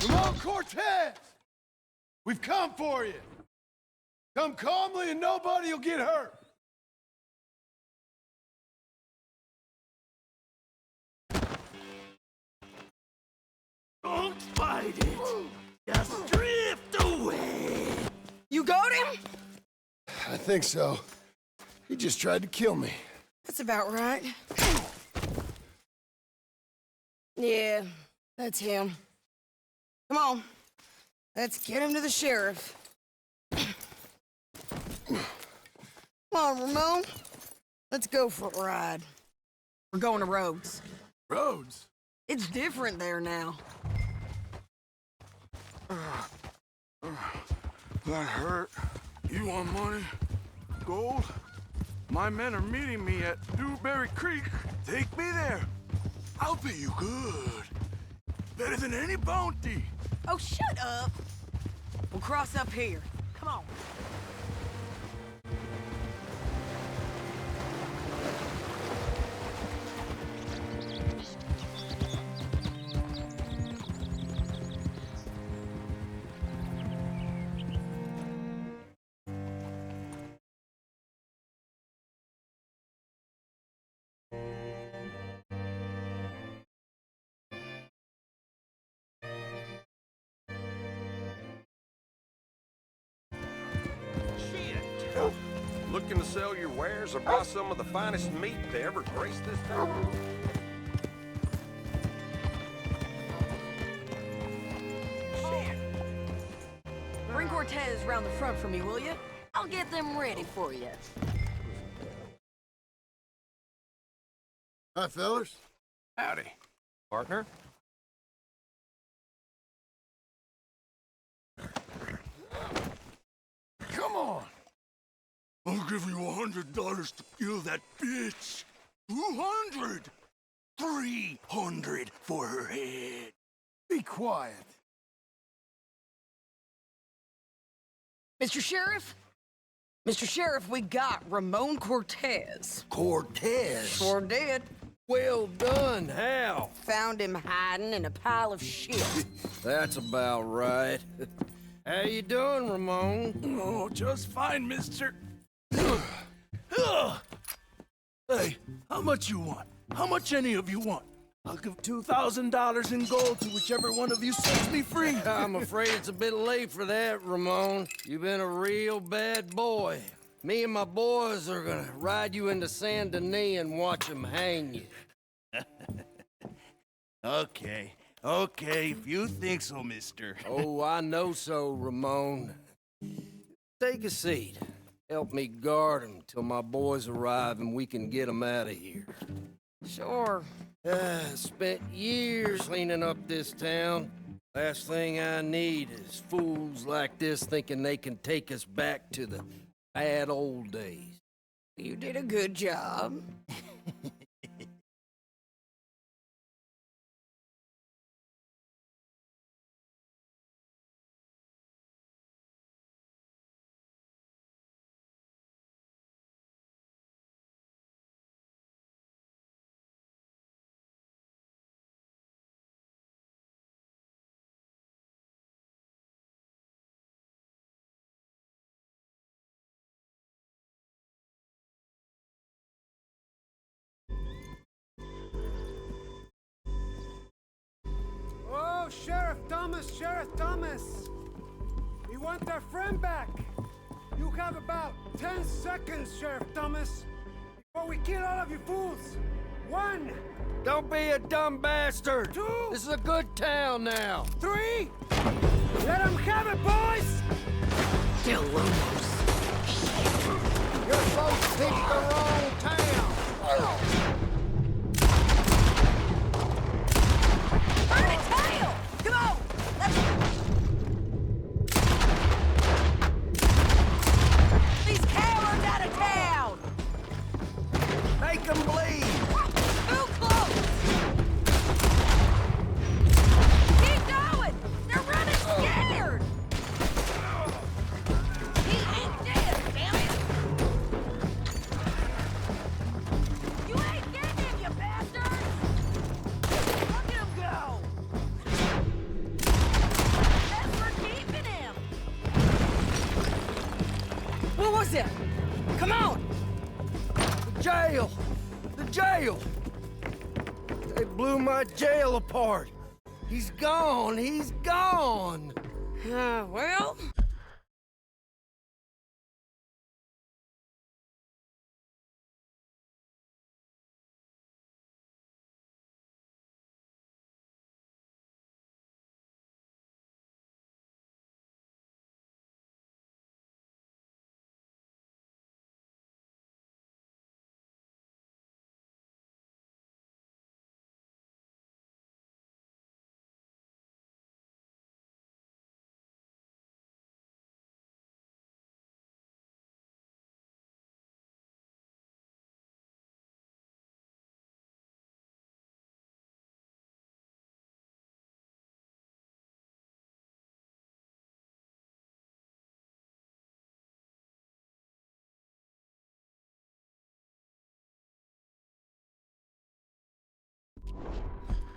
Ramon Cortez! We've come for you. Come calmly and nobody will get hurt. Don't fight it. Just drift away. You got him? I think so. He just tried to kill me. That's about right. Yeah, that's him. Come on. Let's get him to the sheriff. Come on, Ramon. Let's go for a ride. We're going to Rhodes. Rhodes? It's different there now. That hurt. You want money? Gold? My men are meeting me at Dewberry Creek. Take me there. I'll pay you good. Better than any bounty. Oh, shut up. We'll cross up here. Come on. Looking to sell your wares or buy some of the finest meat to ever grace this town? Bring Cortez round the front for me, will you? I'll get them ready for you. Hi, fellas. Howdy, partner. Come on. Okay. give you $100 to kill that bitch. 200. 300 for her head. Be quiet. Mr. Sheriff? Mr. Sheriff, we got Ramon Cortez. Cortez? Sure did. Well done. How? Found him hiding in a pile of shit. That's about right. How you doing, Ramon? Oh, just fine, mister. Hey, how much you want? How much any of you want? I'll give $2,000 in gold to whichever one of you sets me free. I'm afraid it's a bit late for that, Ramon. You've been a real bad boy. Me and my boys are gonna ride you into Saint Denis and watch them hang you. Okay, if you think so, mister. Oh, I know so, Ramon. Take a seat. Help me guard them till my boys arrive and we can get them out of here. Sure. Spent years cleaning up this town. Last thing I need is fools like this thinking they can take us back to the bad old days. You did a good job. Oh, Sheriff Thomas! We want our friend back! You have about 10 seconds, Sheriff Thomas, before we kill all of you fools! 1! Don't be a dumb bastard! 2! This is a good town now! 3! Let them have it, boys! Still Lumos. Your folks picked the wrong town! Burn it, tail! Come on! These cowards out of town! Make them bleed! Too close! Keep going! They're running scared! He ain't dead, damn it! You ain't getting him, you bastards! Look at him go! That's for keeping him! What was it? Come on! The jail! The jail! They blew my jail apart! He's gone! He's gone! Well...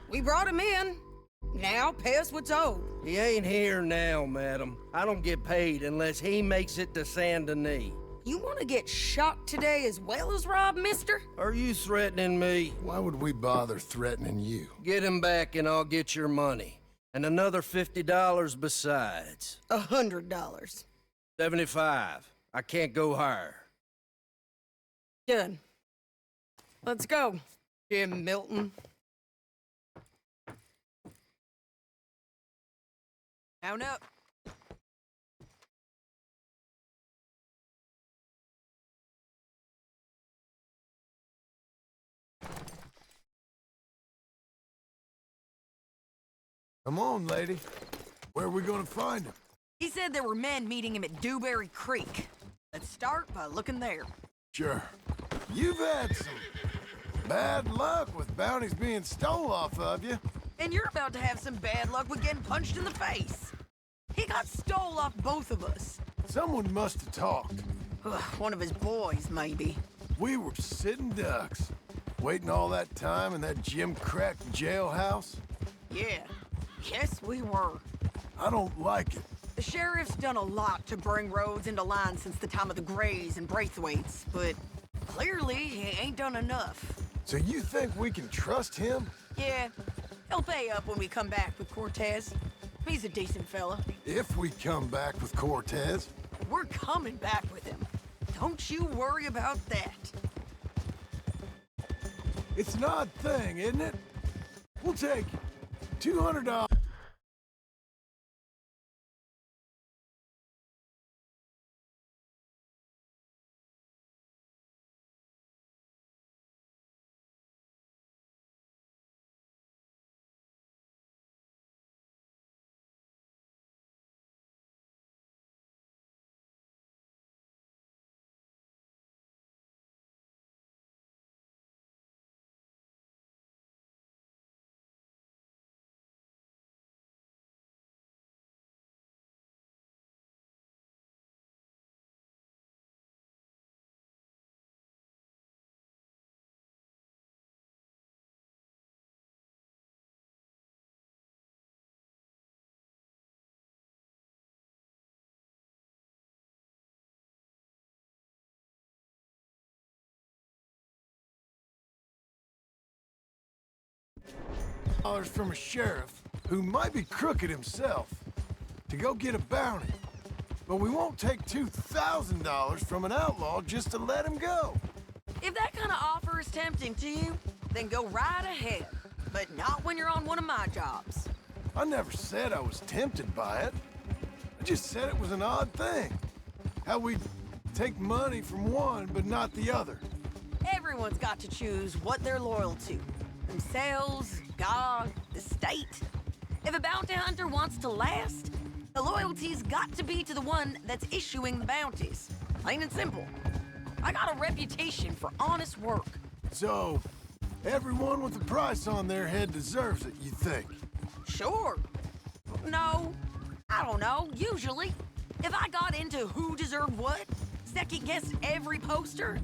We brought him in. Now pay us what's owed. He ain't here now, madam. I don't get paid unless he makes it to Saint Denis. You want to get shot today as well as rob, mister? Are you threatening me? Why would we bother threatening you? Get him back and I'll get your money. And another $50 besides. $100. 75. I can't go higher. Done. Let's go, Jim Milton. Mount up. Come on, lady. Where are we gonna find him? He said there were men meeting him at Dewberry Creek. Let's start by looking there. Sure. You've had some bad luck with bounties being stole off of you. And you're about to have some bad luck with getting punched in the face. He got stole off both of us. Someone must have talked. One of his boys, maybe. We were sitting ducks, waiting all that time in that gim-crack jailhouse. Yeah. Yes, we were. I don't like it. The sheriff's done a lot to bring roads into line since the time of the Greys and Braithwaites, but clearly he ain't done enough. So you think we can trust him? Yeah, he'll pay up when we come back with Cortez. He's a decent fella. If we come back with Cortez. We're coming back with him. Don't you worry about that. It's an odd thing, isn't it? We'll take $200. From a sheriff who might be crooked himself to go get a bounty. But we won't take $2,000 from an outlaw just to let him go. If that kind of offer is tempting to you, then go right ahead. But not when you're on one of my jobs. I never said I was tempted by it. I just said it was an odd thing. How we take money from one but not the other. Everyone's got to choose what they're loyal to. Themselves, God, the state. If a bounty hunter wants to last, the loyalty's got to be to the one that's issuing the bounties. Plain and simple. I got a reputation for honest work. So, everyone with a price on their head deserves it, you think? Sure. No, I don't know, usually. If I got into who deserved what, second-guessed every poster,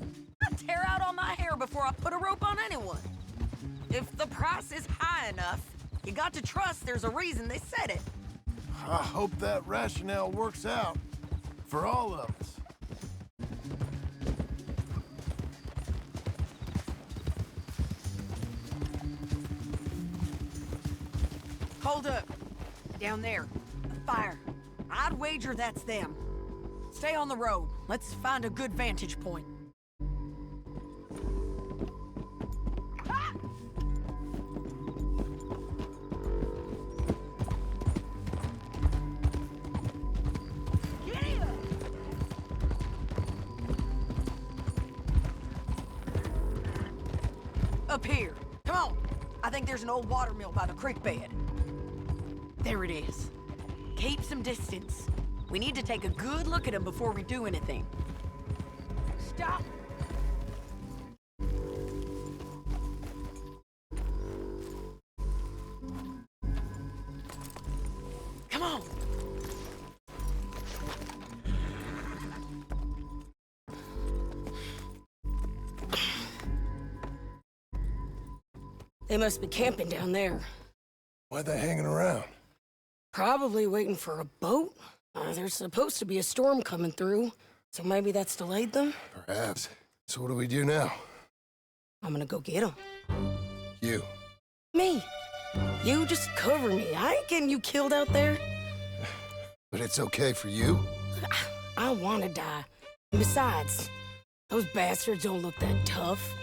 I'd tear out all my hair before I put a rope on anyone. If the price is high enough, you got to trust there's a reason they said it. I hope that rationale works out for all of us. Hold up. Down there. A fire. I'd wager that's them. Stay on the road. Let's find a good vantage point. Up here. Come on. I think there's an old water mill by the creek bed. There it is. Keep some distance. We need to take a good look at him before we do anything. Stop. Come on. They must be camping down there. Why are they hanging around? Probably waiting for a boat. There's supposed to be a storm coming through, so maybe that's delayed them? Perhaps. So what do we do now? I'm gonna go get them. You. Me. You just cover me. I ain't getting you killed out there. But it's okay for you? I wanna die. And besides, those bastards don't look that tough.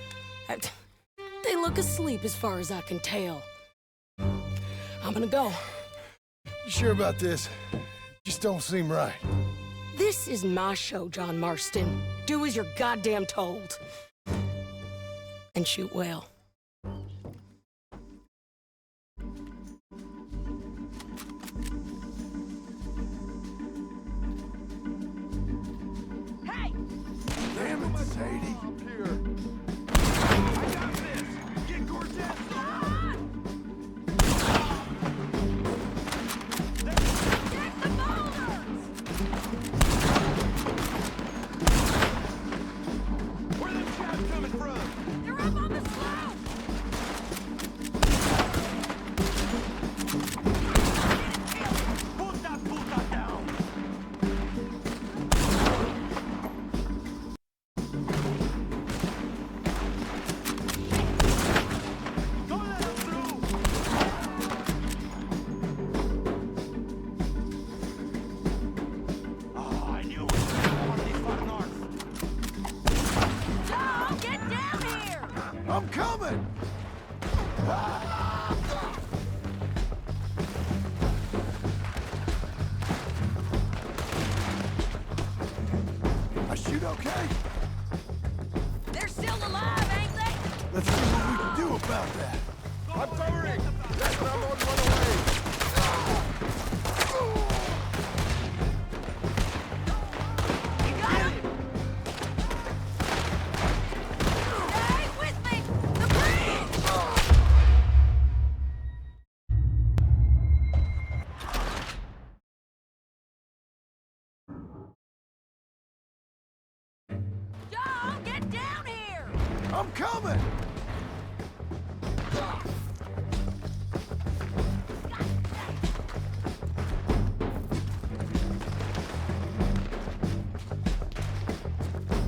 They look asleep as far as I can tell. I'm gonna go. You sure about this? Just don't seem right. This is my show, John Marston. Do as you're goddamn told. And shoot well. Hey! Damn it, Sadie. I got this! Get Cortez! Where them chaps coming from? They're up on the slope! Put that puta down! Don't let them through! Oh, I knew it! One of these far north. John, get down here! I'm coming! I shoot okay? They're still alive, ain't they? Let's see what we can do about that. I'm covering! Let Ramon run away! You got him? Stay with me! The bridge! John, get down here! I'm coming!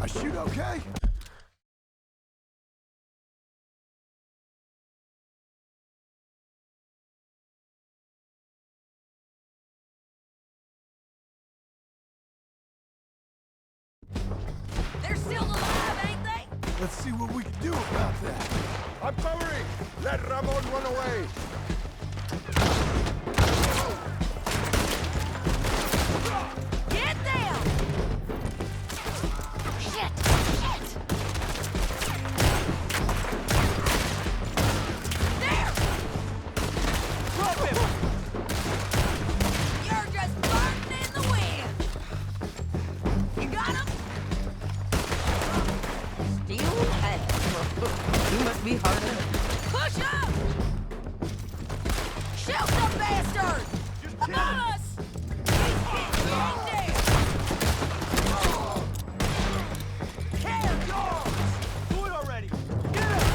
I shoot okay? They're still alive, ain't they? Let's see what we can do about that. I'm covering! Let Ramon run away! Get them! Shit! Shit! There! Drop him! You're just burning in the wind! You got him? Still have. You must be harder. Push up! Shoot the bastard! Come on us! He's hit! He ain't dead! Care yours! Do it already! Get him!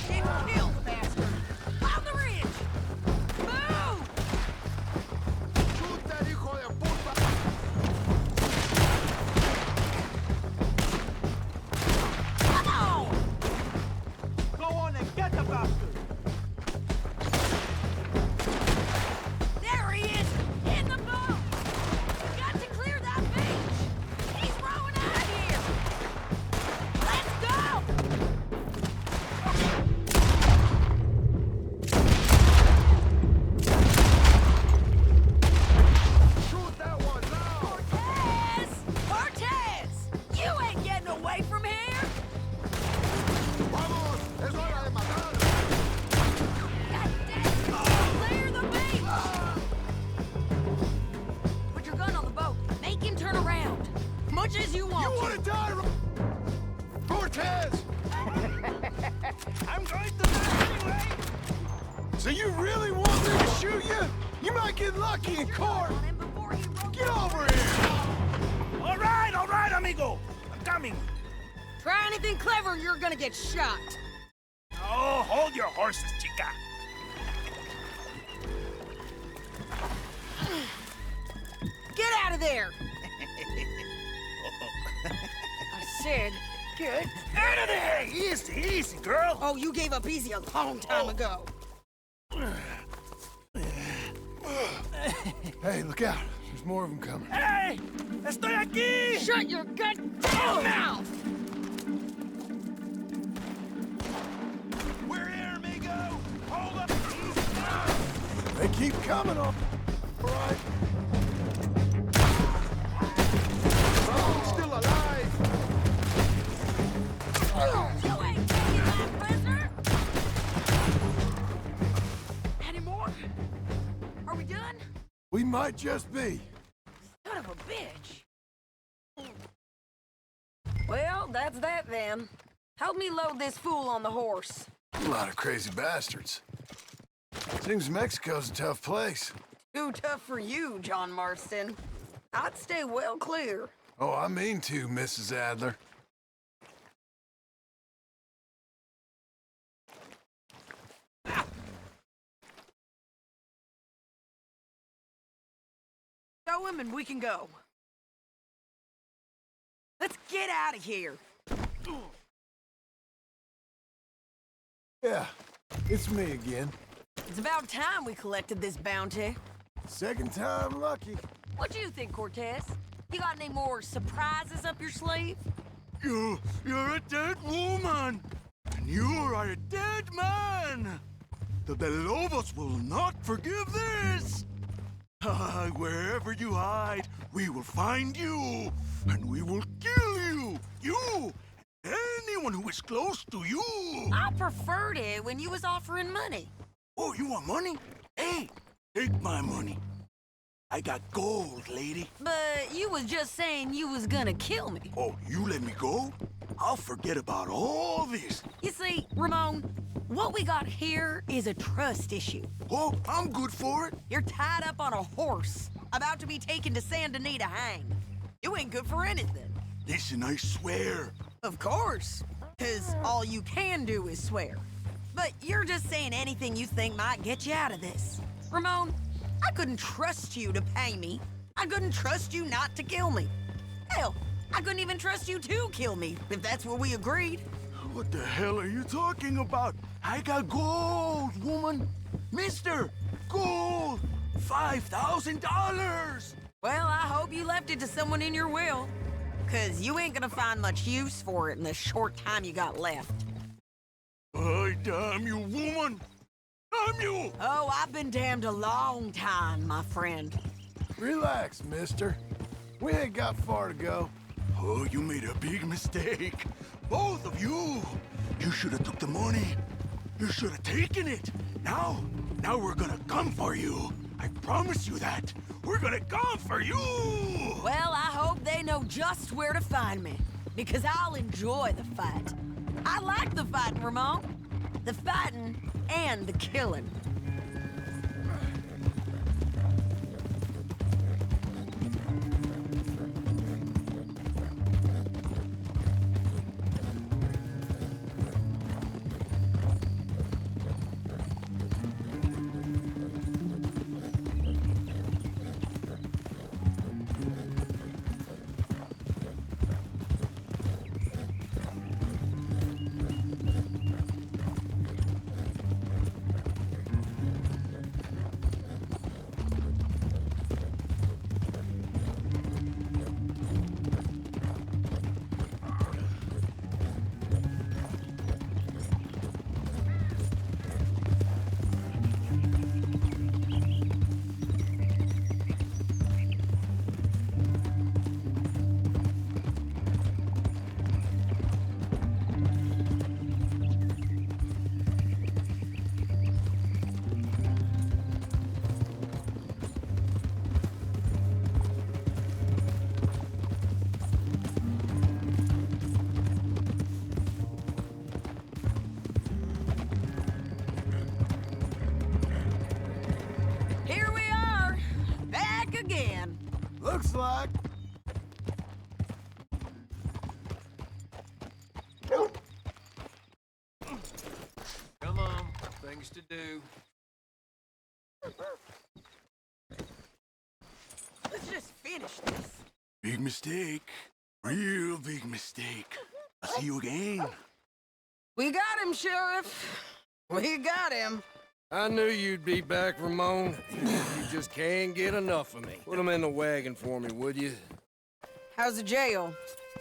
Didn't kill the bastard! On the ridge! Move! Shoot that hijo de puta! Come on! Go on and get the bastard! There he is! In the boat! Got to clear that beach! He's rowing out of here! Let's go! Shoot that one now! Cortez! Cortez! You ain't getting away from here! Vamos! Es hora de matar! God damn! Clear the beach! Put your gun on the boat. Make him turn around. Much as you want. You want to die, Cortez? I'm going to die anyway! So you really want me to shoot you? You might get lucky in court. Get over here! All right, amigo! I'm coming! Try anything clever and you're gonna get shot. Oh, hold your horses, chica! Get out of there! I said, get Out of there! Easy, easy, girl! Oh, you gave up easy a long time ago. Hey, look out. There's more of them coming. Hey! Estoy aquí! Shut your goddamn mouth! We're here, amigo! Hold up! They keep coming on. All right. Ramon's still alive! You ain't taking that prisoner! Any more? Are we done? We might just be. Son of a bitch. Well, that's that then. Help me load this fool on the horse. A lot of crazy bastards. Seems Mexico's a tough place. Too tough for you, John Marston. I'd stay well clear. Oh, I mean to, Mrs. Adler. Show him and we can go. Let's get out of here. Yeah, it's me again. It's about time we collected this bounty. Second time lucky. What do you think, Cortez? You got any more surprises up your sleeve? You're a dead woman, and you are a dead man. The Belobos will not forgive this. Wherever you hide, we will find you, and we will kill you. You, and anyone who is close to you. I preferred it when you was offering money. Oh, you want money? Hey, take my money. I got gold, lady. But you was just saying you was gonna kill me. Oh, you let me go? I'll forget about all this. You see, Ramon, what we got here is a trust issue. Oh, I'm good for it. You're tied up on a horse, about to be taken to Saint Denis to hang. You ain't good for anything. Listen, I swear. Of course, because all you can do is swear. But you're just saying anything you think might get you out of this. Ramon, I couldn't trust you to pay me. I couldn't trust you not to kill me. Hell, I couldn't even trust you to kill me, if that's what we agreed. What the hell are you talking about? I got gold, woman. Mister, gold. $5,000. Well, I hope you left it to someone in your will. Because you ain't gonna find much use for it in the short time you got left. Oh, damn you, woman. Damn you! Oh, I've been damned a long time, my friend. Relax, mister. We ain't got far to go. Oh, you made a big mistake. Both of you. You should have took the money. You should have taken it. Now we're gonna come for you. I promise you that. We're gonna come for you! Well, I hope they know just where to find me. Because I'll enjoy the fight. I like the fighting, Ramon. The fighting and the killing. Looks like. Come on, things to do. Let's just finish this. Big mistake. Real big mistake. I'll see you again. We got him, Sheriff. We got him. I knew you'd be back, Ramon. You just can't get enough of me. Put him in the wagon for me, would you? How's the jail?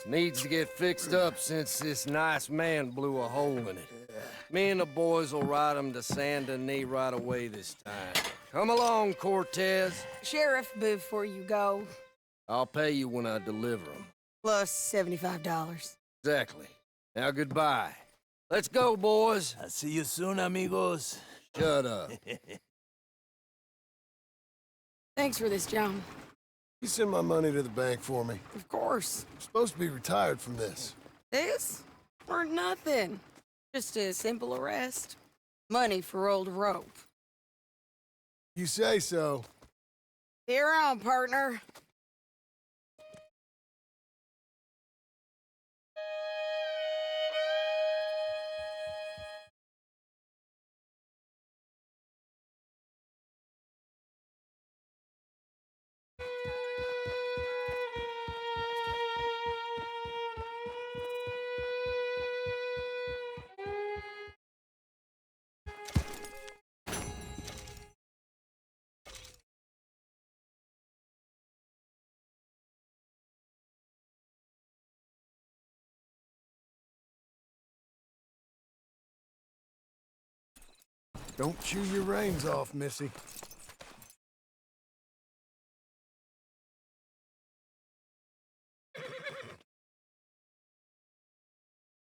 Needs to get fixed up since this nice man blew a hole in it. Me and the boys will ride him to Saint Denis right away this time. Come along, Cortez. Sheriff, before you go, I'll pay you when I deliver him. plus $75. Exactly. Now goodbye. Let's go, boys. I'll see you soon, amigos. Shut up. Thanks for this, John. You send my money to the bank for me. Of course. I'm supposed to be retired from this. This? Weren't nothing. Just a simple arrest. Money for old rope. You say so. Here on, partner. Don't chew your reins off, Missy.